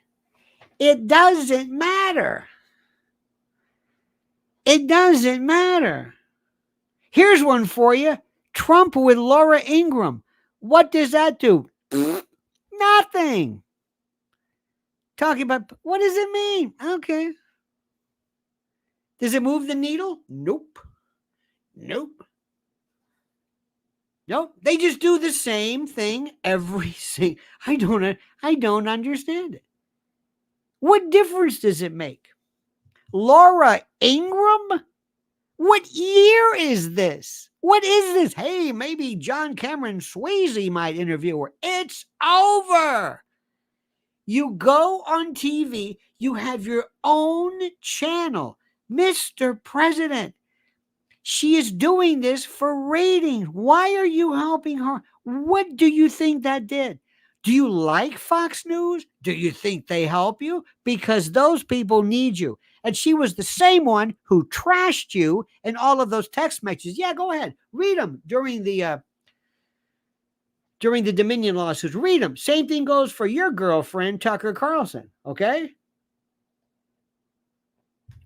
It doesn't matter. It doesn't matter. Here's one for you. Trump with Laura Ingraham. What does that do? Nothing. Talking about, what does it mean? Okay. Does it move the needle? Nope. Nope. Nope. They just do the same thing every single. I don't understand it. What difference does it make? Laura Ingraham? What year is this? What is this? Hey, maybe John Cameron Swayze might interview her. It's over. You go on TV, you have your own channel. Mr. President, she is doing this for ratings. Why are you helping her? What do you think that did? Do you like Fox News? Do you think they help you? Because those people need you. And she was the same one who trashed you in all of those text messages. Yeah, go ahead. Read them during the Dominion lawsuits. Read them. Same thing goes for your girlfriend, Tucker Carlson. Okay?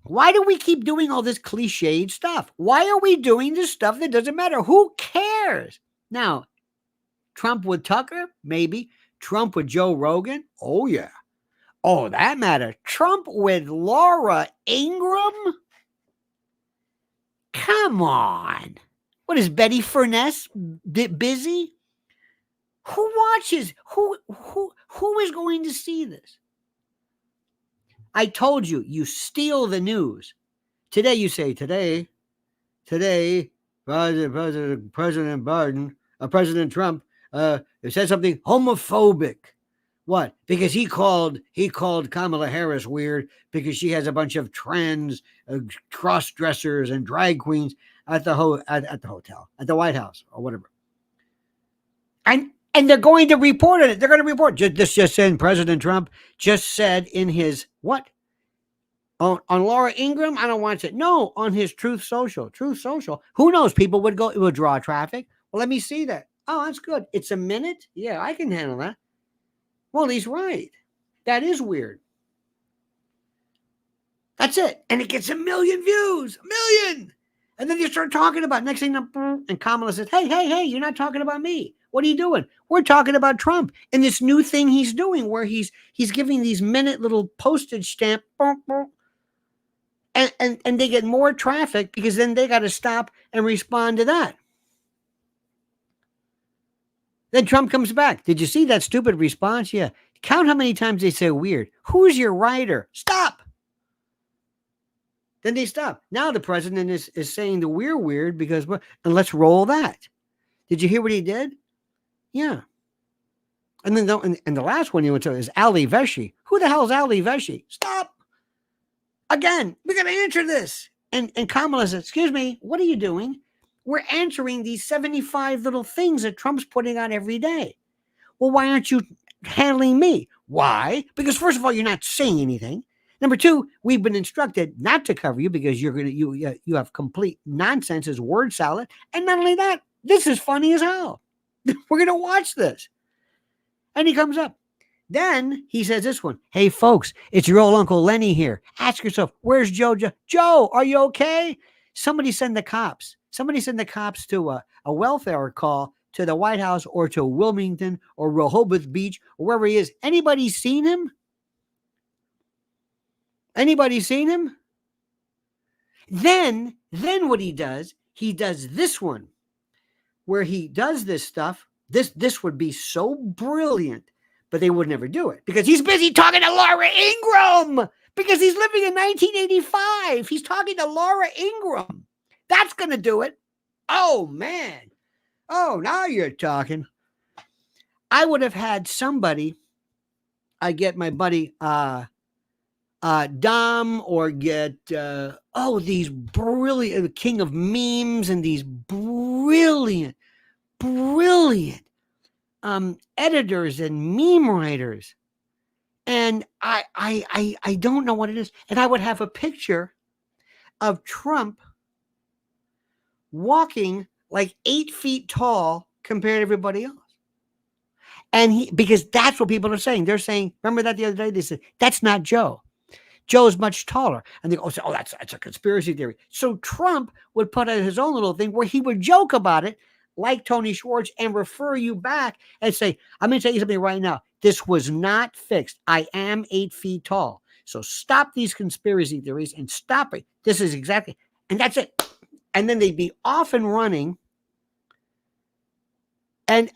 Why do we keep doing all this cliched stuff? Why are we doing this stuff that doesn't matter? Who cares? Now, Trump with Tucker? Maybe. Trump with Joe Rogan? Oh, yeah. Oh, that matters. Trump with Laura Ingraham? Come on. What is Betty Furness busy? Who watches? Who is going to see this? I told you, you steal the news. Today you say, today, President Biden, President Trump said something homophobic. What? Because he called Kamala Harris weird because she has a bunch of trans cross-dressers and drag queens at the hotel, at the White House, or whatever. And they're going to report on it. They're going to report. Just saying, President Trump just said in his what? On Laura Ingraham, I don't watch it. No, on his Truth Social. Truth Social. Who knows? People would go, it would draw traffic. Well, let me see that. Oh, that's good. It's a minute? Yeah, I can handle that. Well, he's right. That is weird. That's it. And it gets 1 million views. 1 million. And then you start talking about next thing, and Kamala says, hey, you're not talking about me. What are you doing? We're talking about Trump and this new thing he's doing where he's giving these minute little postage stamp, and they get more traffic because then they got to stop and respond to that. Then Trump comes back. Did you see that stupid response? Yeah. Count how many times they say weird. Who's your writer? Stop. Then they stop. Now the president is saying the we're weird because, and let's roll that. Did you hear what he did? Yeah. And then the last one you went to is Ali Veshy. Who the hell is Ali Veshy? Stop. Again, we got to answer this. And Kamala says, excuse me, what are you doing? We're answering these 75 little things that Trump's putting out every day. Well, why aren't you handling me? Why? Because first of all, you're not saying anything. Number two, we've been instructed not to cover you because you have complete nonsense as word salad. And not only that, this is funny as hell. We're going to watch this. And he comes up. Then he says this one. Hey, folks, it's your old Uncle Lenny here. Ask yourself, where's Joe? Joe, are you okay? Somebody send the cops. Somebody send the cops to a welfare call to the White House or to Wilmington or Rehoboth Beach or wherever he is. Anybody seen him? Anybody seen him? Then what he does he does this one where he does this stuff. This would be so brilliant, but they would never do it because he's busy talking to Laura Ingraham because he's living in 1985. He's talking to Laura Ingraham. That's going to do it. Oh, man. Oh, now you're talking. I would have had somebody, I get my buddy Dom, or get these brilliant king of memes and these brilliant editors and meme writers, and I don't know what it is, and I would have a picture of Trump walking like 8 feet tall compared to everybody else. And because that's what people are saying. They're saying, remember that the other day? They said, that's not Joe. Joe's much taller. And they go, oh, that's a conspiracy theory. So Trump would put out his own little thing where he would joke about it, like Tony Schwartz, and refer you back and say, I'm going to tell you something right now. This was not fixed. I am 8 feet tall. So stop these conspiracy theories and stop it. This is exactly, and that's it. And then they'd be off and running. And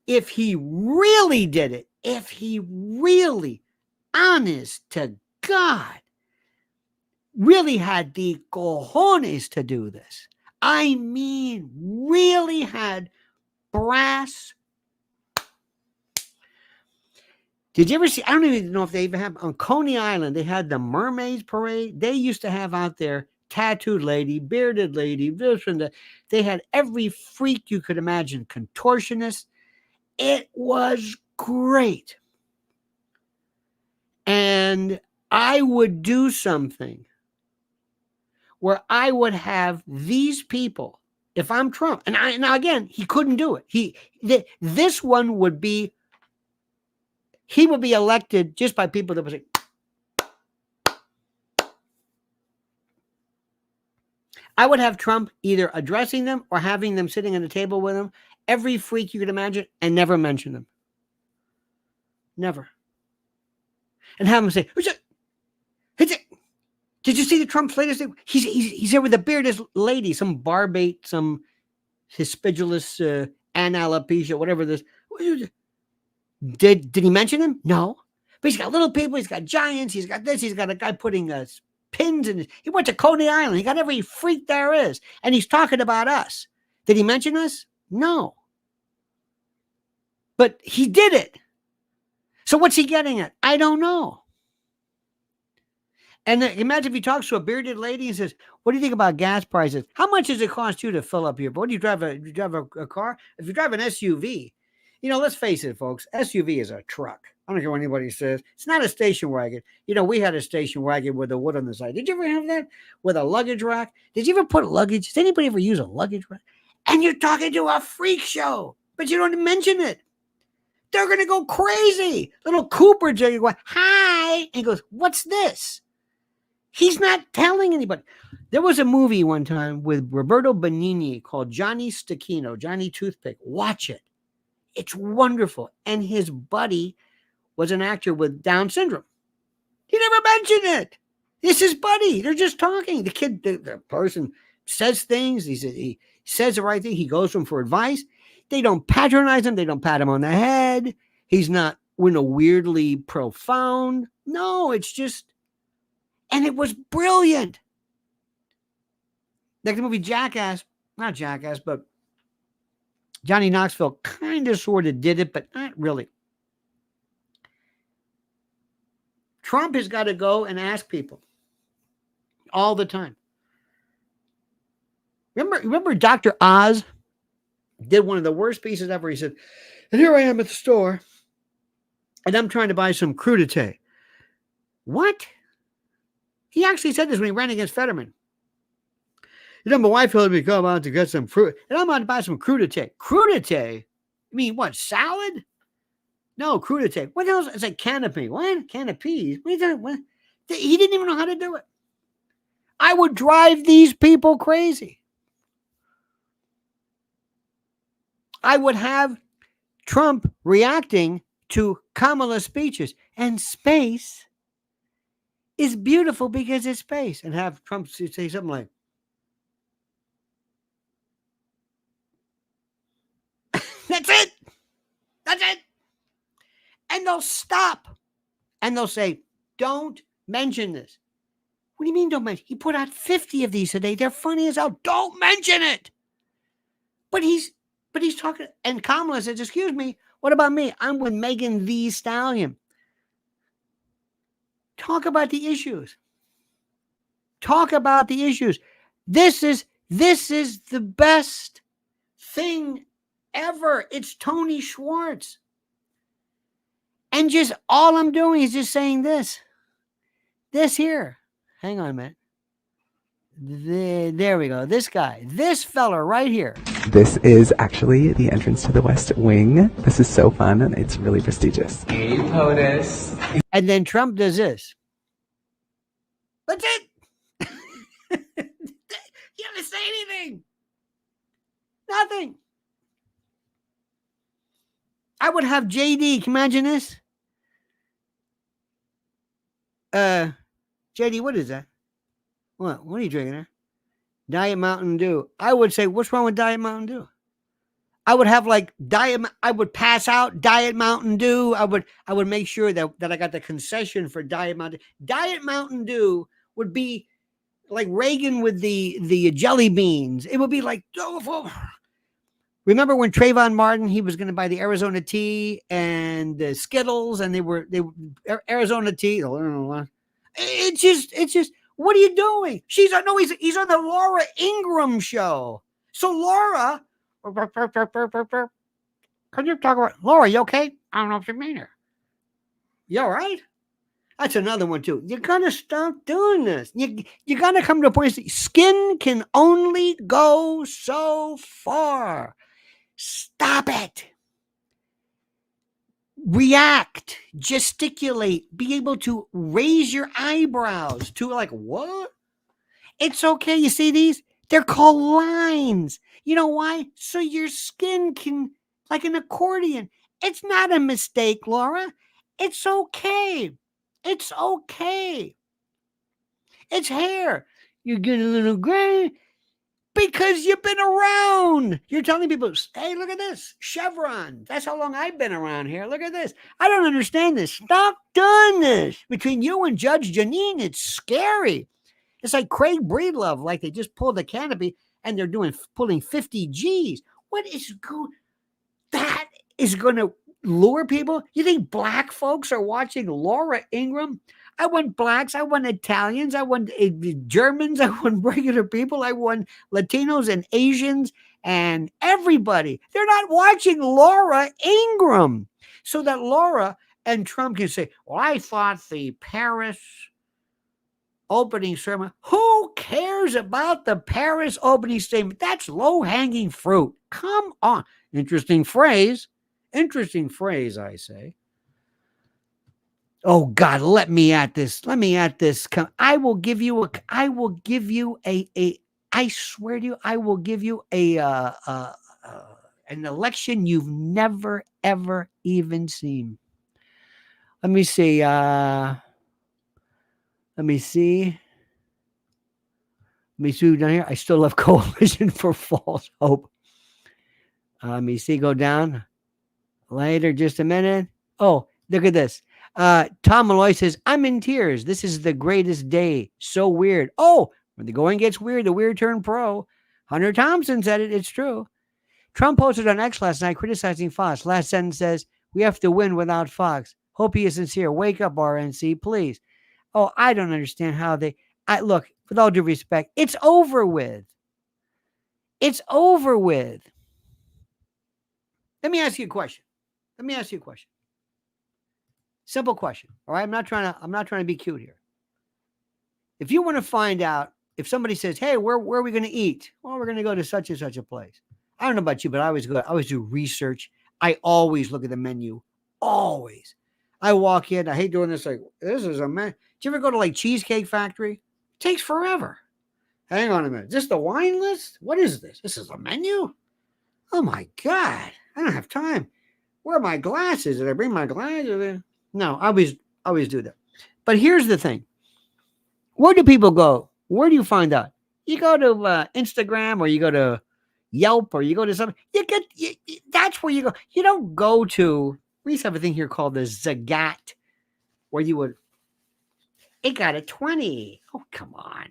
if he really did it, if he really, honest to God, really had the cojones to do this, I mean, really had brass. Did you ever see, I don't even know if they even have, on Coney Island, they had the Mermaids Parade. They used to have out there tattooed lady, bearded lady, this and that. They had every freak you could imagine, contortionist. It was great. And I would do something where I would have these people, if I'm Trump, and now again, he couldn't do it. This one would be, he would be elected just by people that would say, I would have Trump either addressing them or having them sitting at a table with him, every freak you could imagine, and never mention them. Never. And have him say, who's it? Did you see the Trump's latest thing? He's here with a bearded lady, some barbate, some hispidulous alopecia, whatever this. Did he mention him? No. But he's got little people, he's got giants, he's got this, he's got a guy putting pins in. He went to Coney Island. He got every freak there is. And he's talking about us. Did he mention us? No. But he did it. So what's he getting at? I don't know. And imagine if he talks to a bearded lady and says, what do you think about gas prices? How much does it cost you to fill up here? What do you drive a car? If you drive an SUV, let's face it, folks, SUV is a truck. I don't care what anybody says. It's not a station wagon. We had a station wagon with the wood on the side. Did you ever have that with a luggage rack? Did you ever put luggage? Does anybody ever use a luggage rack? And you're talking to a freak show, but you don't mention it. They're going to go crazy. Little Cooper J going, hi. And he goes, what's this? He's not telling anybody. There was a movie one time with Roberto Benigni called Johnny Stecchino, Johnny Toothpick. Watch it. It's wonderful. And his buddy was an actor with Down syndrome. He never mentioned it. It's his buddy. They're just talking. The kid, the person says things. He says the right thing. He goes to him for advice. They don't patronize him. They don't pat him on the head. He's not, weirdly profound. No, it's just, and it was brilliant. Like the movie Jackass, not Jackass, but Johnny Knoxville kind of sort of did it, but not really. Trump has got to go and ask people all the time. Remember Dr. Oz did one of the worst pieces ever. He said, and here I am at the store, and I'm trying to buy some crudité. What? He actually said this when he ran against Fetterman. My wife told me to come out to get some fruit, and I'm out to buy some crudité. Crudité? You mean what, salad? No, crudité. What else? It's like canopy. What? Can of peas? What are you talking? What? He didn't even know how to do it. I would drive these people crazy. I would have Trump reacting to Kamala's speeches. And space is beautiful because it's space. And have Trump say something like, that's it. That's it. And they'll stop. And they'll say, don't mention this. What do you mean don't mention? He put out 50 of these today. They're funny as hell. Don't mention it. But he's talking. And Kamala says, excuse me, what about me? I'm with Megan Thee Stallion. Talk about the issues. Talk about the issues. This is the best thing ever. It's Tony Schwartz. And just all I'm doing is just saying this. This here. Hang on a minute. There we go. This guy. This fella right here. This is actually the entrance to the West Wing. This is so fun, and it's really prestigious. Hey, POTUS. And then Trump does this. That's it. You didn't say anything. Nothing. I would have JD. Can you imagine this? JD, what is that? What are you drinking there? Diet Mountain Dew. I would say, what's wrong with Diet Mountain Dew? I would have like I would pass out Diet Mountain Dew. I would make sure that I got the concession for Diet Mountain Dew. Diet Mountain Dew would be like Reagan with the jelly beans. It would be like, remember when Trayvon Martin, he was going to buy the Arizona tea and the Skittles, and they were Arizona tea. It's just, what are you doing? He's on the Laura Ingraham show. So Laura, can you talk about Laura? You okay? I don't know if you mean her. You all right? That's another one too. You gotta stop doing this. You gotta come to a point. Skin can only go so far. Stop it. React, gesticulate, be able to raise your eyebrows to like, what? It's okay. You see these? They're called lines. You know why? So your skin can, like an accordion. It's not a mistake, Laura. It's okay. It's okay. It's hair. You get a little gray because you've been around. You're telling people, hey, look at this. Chevron. That's how long I've been around here. Look at this. I don't understand this. Stop doing this. Between you and Judge Janine, it's scary. It's like Craig Breedlove, like they just pulled the canopy and they're pulling 50 G's. That is going to lure people? You think black folks are watching Laura Ingraham? I want blacks. I want Italians. I want Germans. I want regular people. I want Latinos and Asians and everybody. They're not watching Laura Ingraham. So that Laura and Trump can say, well, I thought the Paris opening sermon. Who cares about the Paris opening statement? That's low-hanging fruit. Come on. Interesting phrase, I say. Oh God, let me at this. I will give you I swear to you, I will give you an election you've never, ever even seen. Let me see. Let me see down here. I still have Coalition for False Hope. Let me see, go down. Later, just a minute. Oh, look at this. Tom Malloy says, I'm in tears. This is the greatest day. So weird. Oh, when the going gets weird, the weird turn pro. Hunter Thompson said it. It's true. Trump posted on X last night criticizing Fox. Last sentence says, we have to win without Fox. Hope he is sincere. Wake up, RNC, please. Oh, I don't understand how look, with all due respect, it's over with. It's over with. Let me ask you a question. Simple question. All right. I'm not trying to be cute here. If you want to find out, if somebody says, hey, where are we going to eat? Well, we're going to go to such and such a place. I don't know about you, but I always do research. I always look at the menu. Always. I walk in. I hate doing this. Like, this is a menu. Do you ever go to like Cheesecake Factory? It takes forever. Hang on a minute. Is this the wine list? What is this? This is a menu? Oh my God. I don't have time. Where are my glasses? Did I bring my glasses? No, I always do that. But here's the thing. Where do people go? Where do you find out? You go to Instagram, or you go to Yelp, or you go to something. That's where you go. You don't go to. We used to have a thing here called the Zagat, where you would. It got a 20. Oh, come on.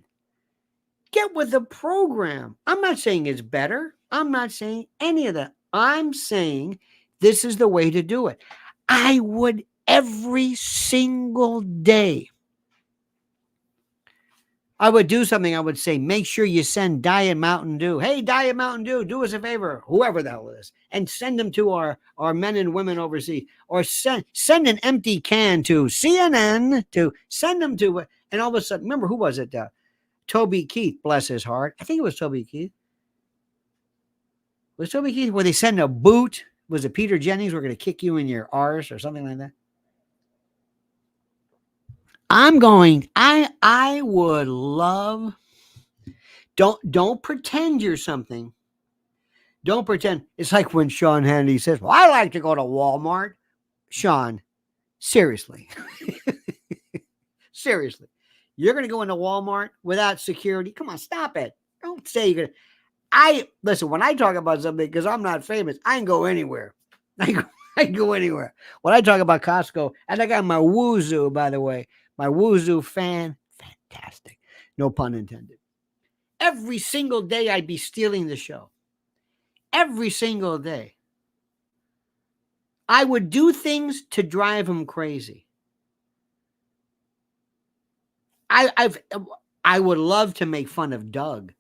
Get with the program. I'm not saying it's better. I'm not saying any of that. I'm saying this is the way to do it. I would every single day. I would do something. I would say, make sure you send Diet Mountain Dew. Hey, Diet Mountain Dew, do us a favor, whoever the hell it is, and send them to our men and women overseas. Or send an empty can to CNN, to send them to, and all of a sudden, remember, who was it? Toby Keith, bless his heart. I think it was Toby Keith. Was Toby Keith where they send a boot? Was it Peter Jennings? We're going to kick you in your arse or something like that. I would love. Don't pretend you're something. Don't pretend. It's like when Sean Hannity says, well, I like to go to Walmart. Sean, seriously. Seriously. You're going to go into Walmart without security? Come on, stop it. Don't say you're going to. Listen, when I talk about something, because I'm not famous, I can go anywhere. I can go anywhere. When I talk about Costco, and I got my Woozoo, by the way, my Woozoo fan, fantastic. No pun intended. Every single day I'd be stealing the show. Every single day. I would do things to drive him crazy. I would love to make fun of Doug,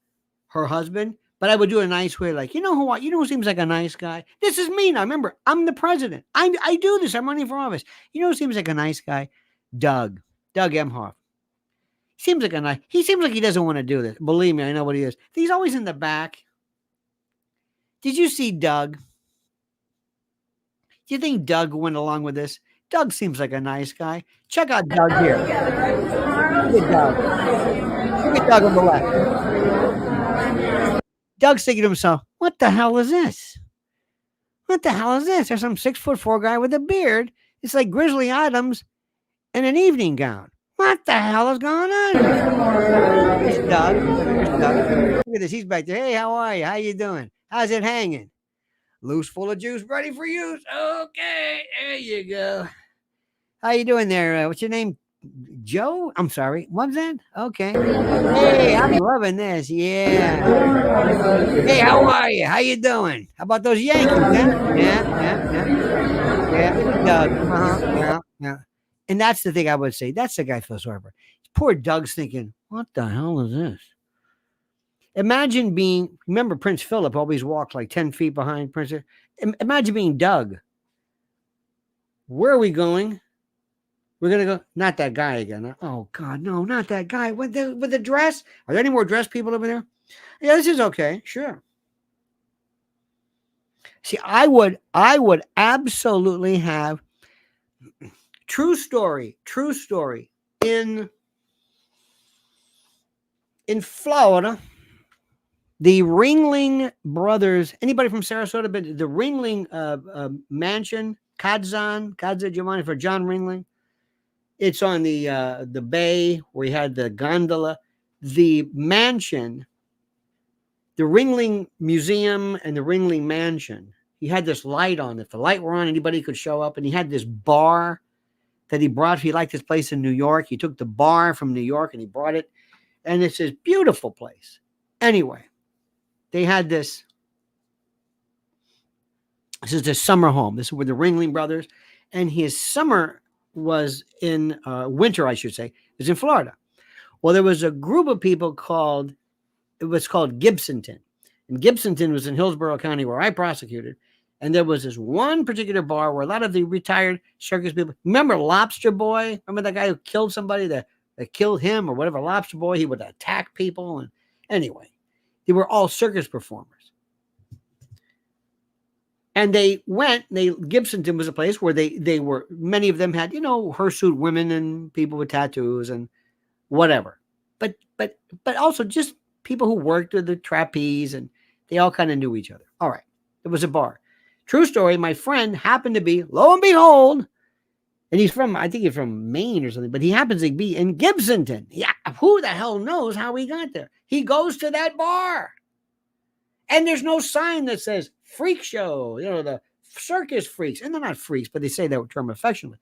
her husband, but I would do it a nice way, like, you know who seems like a nice guy? This is me now. Remember, I'm the president. I do this. I'm running for office. You know who seems like a nice guy? Doug Emhoff. He seems like he doesn't want to do this. Believe me, I know what he is. He's always in the back. Did you see Doug? Do you think Doug went along with this? Doug seems like a nice guy. Check out Doug here. Look at Doug. Look at Doug on the left. Doug's thinking to himself, what the hell is this? What the hell is this? There's some 6'4" guy with a beard. It's like Grizzly Adams in an evening gown. What the hell is going on here? There's Doug. Look at this. He's back there. Hey, how are you? How you doing? How's it hanging? Loose, full of juice, ready for use. Okay, there you go. How you doing there? What's your name? Joe? I'm sorry. What's that? Okay. Hey, I'm loving this. Yeah. Hey, how are you? How you doing? How about those Yankees? Huh? Yeah. Doug. Yeah. And that's the thing I would say. That's the guy I feel sorry for. Poor Doug's thinking, what the hell is this? Imagine remember Prince Philip always walked like 10 feet behind Prince. Imagine being Doug. Where are we going? We're going to go, not that guy again. Oh, God, no, not that guy. With the dress? Are there any more dress people over there? Yeah, this is okay. Sure. See, I would absolutely have, true story, in Florida, the Ringling Brothers, anybody from Sarasota, but the Ringling mansion, Kadzan Giovanni for John Ringling. It's on the bay where he had the gondola. The mansion, the Ringling Museum and the Ringling Mansion, he had this light on. If the light were on, anybody could show up. And he had this bar that he brought. He liked this place in New York. He took the bar from New York and he brought it. And it's this beautiful place. Anyway, they had this. This is the summer home. This is where the Ringling Brothers. And his summer was in winter, I should say, was in Florida. Well, there was a group of people called Gibsonton. And Gibsonton was in Hillsborough County where I prosecuted. And there was this one particular bar where a lot of the retired circus people, remember Lobster Boy? Remember that guy who killed somebody that killed him or whatever, Lobster Boy? He would attack people. And anyway, they were all circus performers. And Gibsonton was a place where they were, many of them had, hirsute women and people with tattoos and whatever. But also just people who worked with the trapeze, and they all kind of knew each other. All right. It was a bar. True story. My friend happened to be, lo and behold, And he's from, I think he's from Maine or something, but he happens to be in Gibsonton. Yeah, who the hell knows how he got there? He goes to that bar. And there's no sign that says freak show, the circus freaks. And they're not freaks, but they say that term affectionately.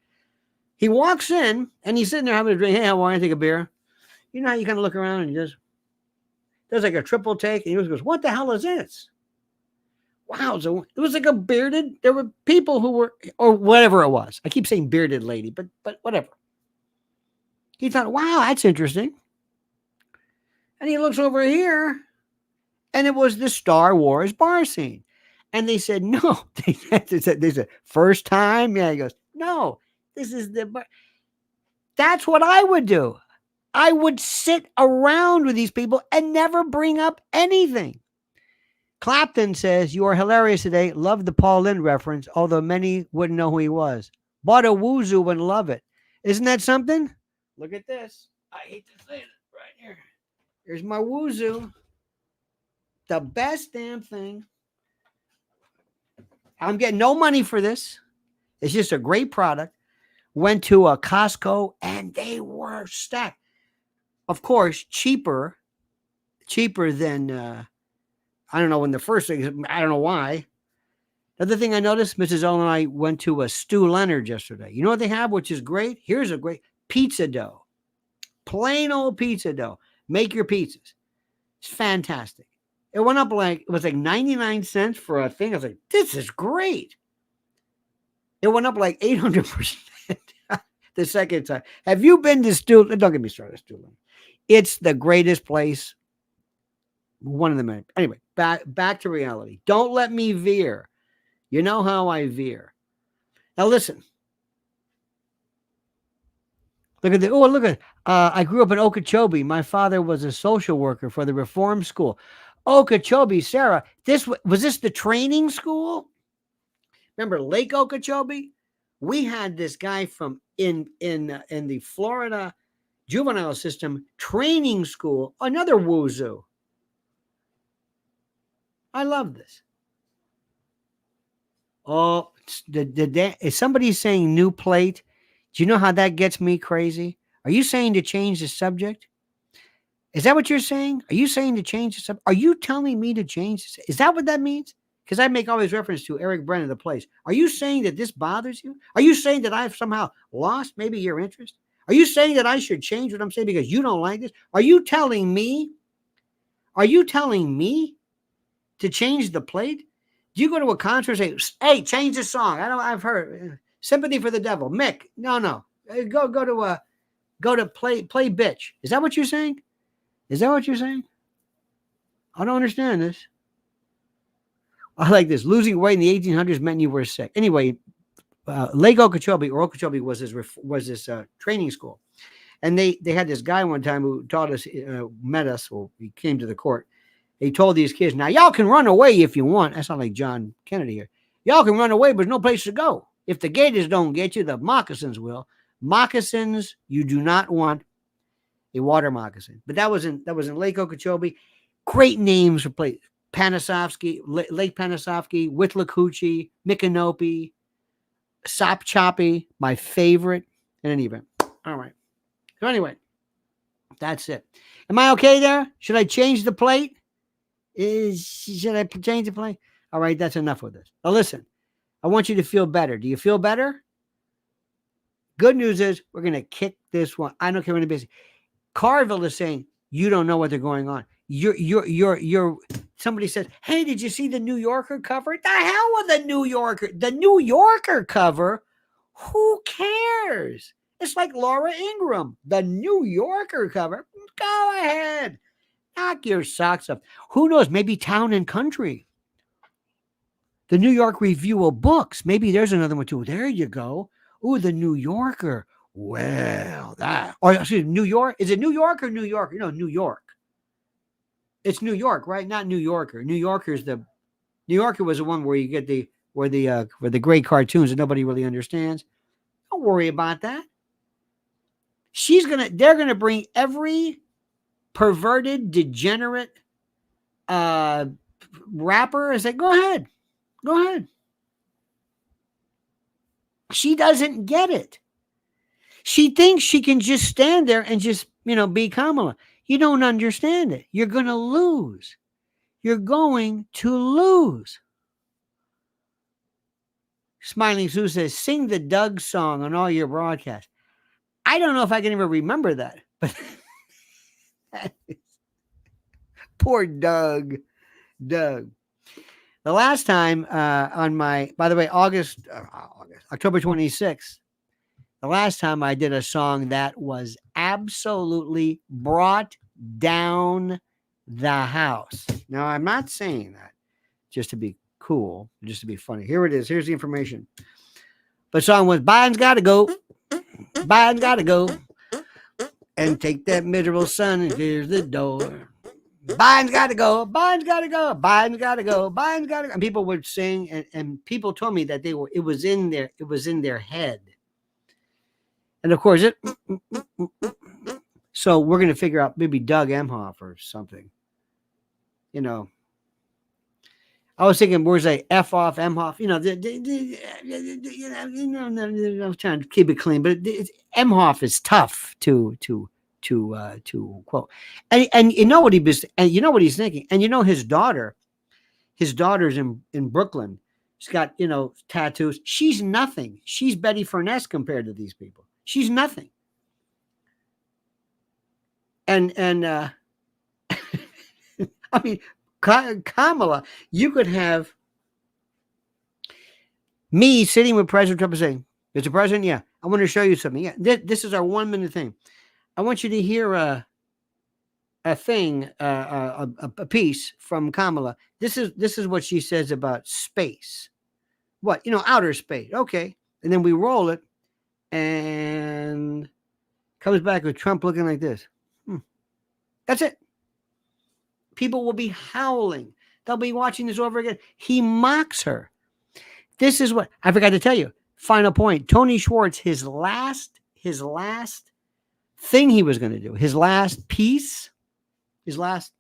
He walks in and he's sitting there having a drink. Hey, how are you? Take a beer. You know how you kind of look around and he just does like a triple take. And he goes, what the hell is this? Wow. So it was like a bearded, there were people who were, or whatever it was. I keep saying bearded lady, but whatever. He thought, wow, that's interesting. And he looks over here and it was the Star Wars bar scene. And they said, no. They said, first time? Yeah, he goes, no, this is the bar. That's what I would do. I would sit around with these people and never bring up anything. Clapton says, you are hilarious today. Love the Paul Lynde reference, although many wouldn't know who he was. But a woozoo would love it. Isn't that something? Look at this. I hate to say it right here. Here's my woozoo. The best damn thing. I'm getting no money for this. It's just a great product. Went to a Costco and they were stacked. Of course, cheaper than, I don't know when the first thing, I don't know why. Another thing I noticed, Mrs. O and I went to a Stu Leonard yesterday. You know what they have, which is great? Here's a great pizza dough. Plain old pizza dough. Make your pizzas. It's fantastic. It went up it was like 99 cents for a thing. I was like, this is great. It went up like 800% the second time. Have you been to Stu? Don't get me started, Stu Leonard. It's the greatest place. One of the many. Anyway, back to reality. Don't let me veer. You know how I veer. Now listen. Look at look at I grew up in Okeechobee. My father was a social worker for the reform school. Okeechobee, Sarah. Was this the training school? Remember Lake Okeechobee? We had this guy from in the Florida juvenile system training school, another woozoo. I love this. Oh, is somebody saying new plate? Do you know how that gets me crazy? Are you saying to change the subject? Is that what you're saying? Are you saying to change the subject? Are you telling me to change? Is that what that means? Because I make always reference to Eric Brennan, the place. Are you saying that this bothers you? Are you saying that I've somehow lost maybe your interest? Are you saying that I should change what I'm saying because you don't like this? Are you telling me? Are you telling me to change the plate? Do you go to a concert and say, hey, change the song? I've heard Sympathy for the Devil. Mick, no. Go to play bitch. Is that what you're saying? Is that what you're saying? I don't understand this. I like this. Losing weight in the 1800s meant you were sick. Anyway, Lake Okeechobee, or Okeechobee was this training school. And they had this guy one time who taught us, met us, or he came to the court. He told these kids, now y'all can run away if you want. That's not like John Kennedy here. Y'all can run away, but there's no place to go. If the gators don't get you, the moccasins will. Moccasins, you do not want a water moccasin. But that was in Lake Okeechobee. Great names for places. Panisovsky, Lake Panisovsky, Withlacoochee, Micanopy, Sopchoppy, my favorite. In any event. All right. So anyway, that's it. Am I okay there? Should I change the plate? Should I change the plate? All right, that's enough with this. Now listen, I want you to feel better. Do you feel better? Good news is we're going to kick this one. I don't care when it's busy. Carville is saying you don't know what they're going on. You're. Somebody says, hey, did you see the New Yorker cover? The hell with the New Yorker. The New Yorker cover? Who cares? It's like Laura Ingraham. The New Yorker cover? Go ahead. Knock your socks off. Who knows? Maybe Town and Country. The New York Review of Books. Maybe there's another one too. There you go. Ooh, the New Yorker. Well, that. Or excuse me, New York. Is it New York or New Yorker? New York. It's New York, right? Not New Yorker. New Yorker was the one where you get where the great cartoons that nobody really understands. Don't worry about that. They're gonna bring every perverted, degenerate rapper and say, go ahead. She doesn't get it. She thinks she can just stand there and just, be Kamala. You don't understand it. You're going to lose. You're going to lose. Smiling Sue says, sing the Doug song on all your broadcasts. I don't know if I can even remember that, but poor Doug. The last time on my, by the way, October 26th, the last time I did a song that was absolutely brought down the house. Now, I'm not saying that just to be cool, just to be funny. Here it is. Here's the information. The song was Biden's got to go. Biden's got to go. And take that miserable son and here's the door. Biden's got to go. Biden's got to go. Biden's got to go. Biden's got to go. And people would sing, and people told me that it was in their head. And of course, so we're going to figure out maybe Doug Emhoff or something. I was thinking words like F off, Emhoff. I'm trying to keep it clean, but Emhoff is tough to quote. And you know what he's thinking, and his daughter's in Brooklyn. She's got tattoos. She's nothing. She's Betty Furness compared to these people. She's nothing. And I mean, Kamala, you could have me sitting with President Trump and saying, Mr. President, yeah, I want to show you something. Yeah, this is our 1 minute thing. I want you to hear a thing, a piece from Kamala. This is what she says about space. What? Outer space. Okay. And then we roll it and comes back with Trump looking like this. That's it. People will be howling. They'll be watching this over again. He mocks her. This is what I forgot to tell you. Final point. Tony Schwartz, his last thing he was going to do, his last piece, his last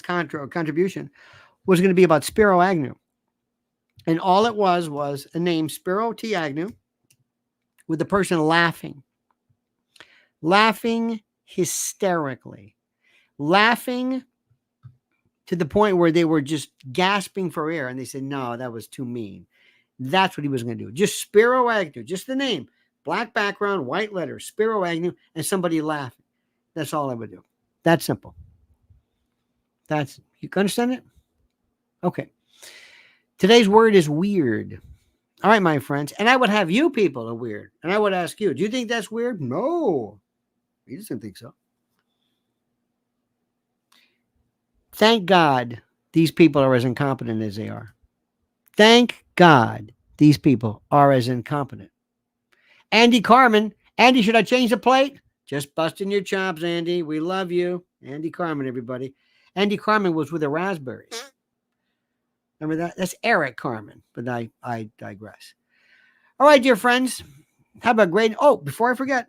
contribution was going to be about Spiro Agnew. And all it was a name, Spiro T. Agnew, with the person laughing hysterically, laughing to the point where they were just gasping for air. And they said, no, that was too mean. That's what he was going to do. Just Spiro Agnew, just the name, black background, white letters, Spiro Agnew, and somebody laughing. That's all I would do. That's simple. You understand it? Okay. Today's word is weird. All right, my friends. And I would have you people are weird. And I would ask you, do you think that's weird? No. He doesn't think so. Thank God these people are as incompetent as they are. Thank God these people are as incompetent. Andy Carmen. Andy, should I change the plate? Just busting your chops, Andy. We love you. Andy Carmen, everybody. Andy Carmen was with the Raspberries. Remember that? That's Eric Carmen, but I digress. All right, dear friends. Have a great... Oh, before I forget.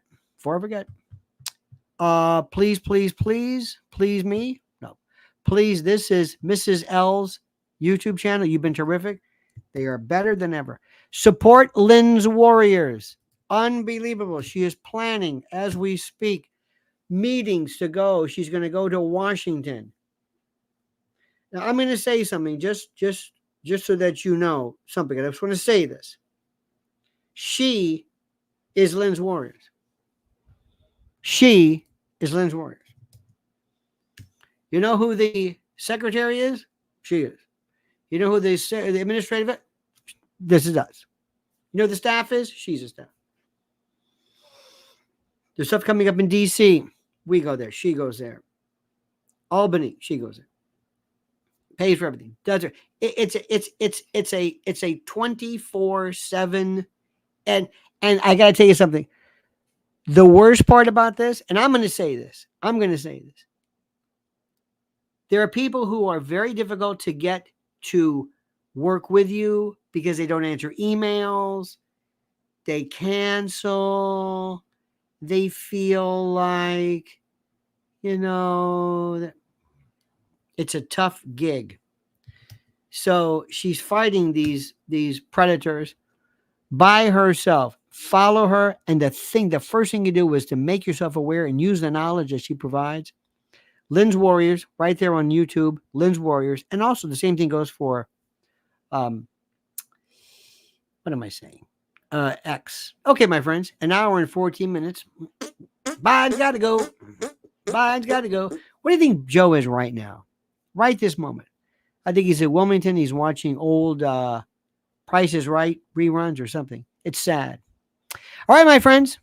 Please me. No. Please, this is Mrs. L's YouTube channel. You've been terrific. They are better than ever. Support Lynn's Warriors. Unbelievable. She is planning, as we speak, meetings to go. She's going to go to Washington. Now, I'm going to say something just so that you know something. I just want to say this. She is Lynn's Warriors. She is Lynn's Warriors. You know who the secretary is? She is. You know who the administrative is? This is us. You know who the staff is? She's a staff. There's stuff coming up in D.C. We go there. She goes there. Albany. She goes there. Pays for everything. Does her. It's a 24/7. And I got to tell you something. The worst part about this, and I'm going to say this. There are people who are very difficult to get to work with you because they don't answer emails. They cancel. They feel like, it's a tough gig. So she's fighting these predators, by herself. Follow her. And the first thing you do is to make yourself aware and use the knowledge that she provides. Lynn's Warriors, right there on YouTube, Lynn's Warriors. And also the same thing goes for, what am I saying? X. Okay, my friends, an hour and 14 minutes. Biden's got to go. Biden's got to go. What do you think Joe is right now? Right this moment. I think he's at Wilmington. He's watching old Price is Right reruns or something. It's sad. All right, my friends.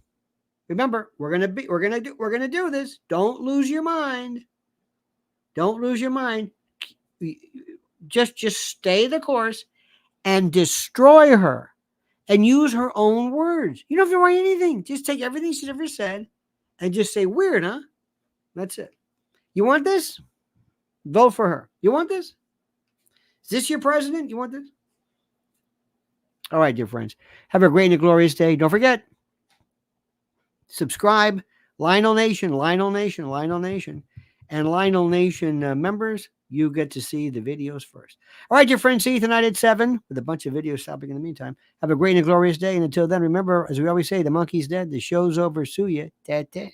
Remember, we're gonna do this. Don't lose your mind. Don't lose your mind. Just stay the course and destroy her and use her own words. You don't have to write anything. Just take everything she's ever said and just say, weird, huh? That's it. You want this? Vote for her. You want this? Is this your president? You want this? All right, dear friends. Have a great and glorious day. Don't forget, subscribe. Lionel Nation, Lionel Nation, Lionel Nation. And Lionel Nation members, you get to see the videos first. All right, dear friends. See you tonight at 7 with a bunch of videos stopping in the meantime. Have a great and glorious day. And until then, remember, as we always say, the monkey's dead. The show's over. Sue ya. Ta-ta.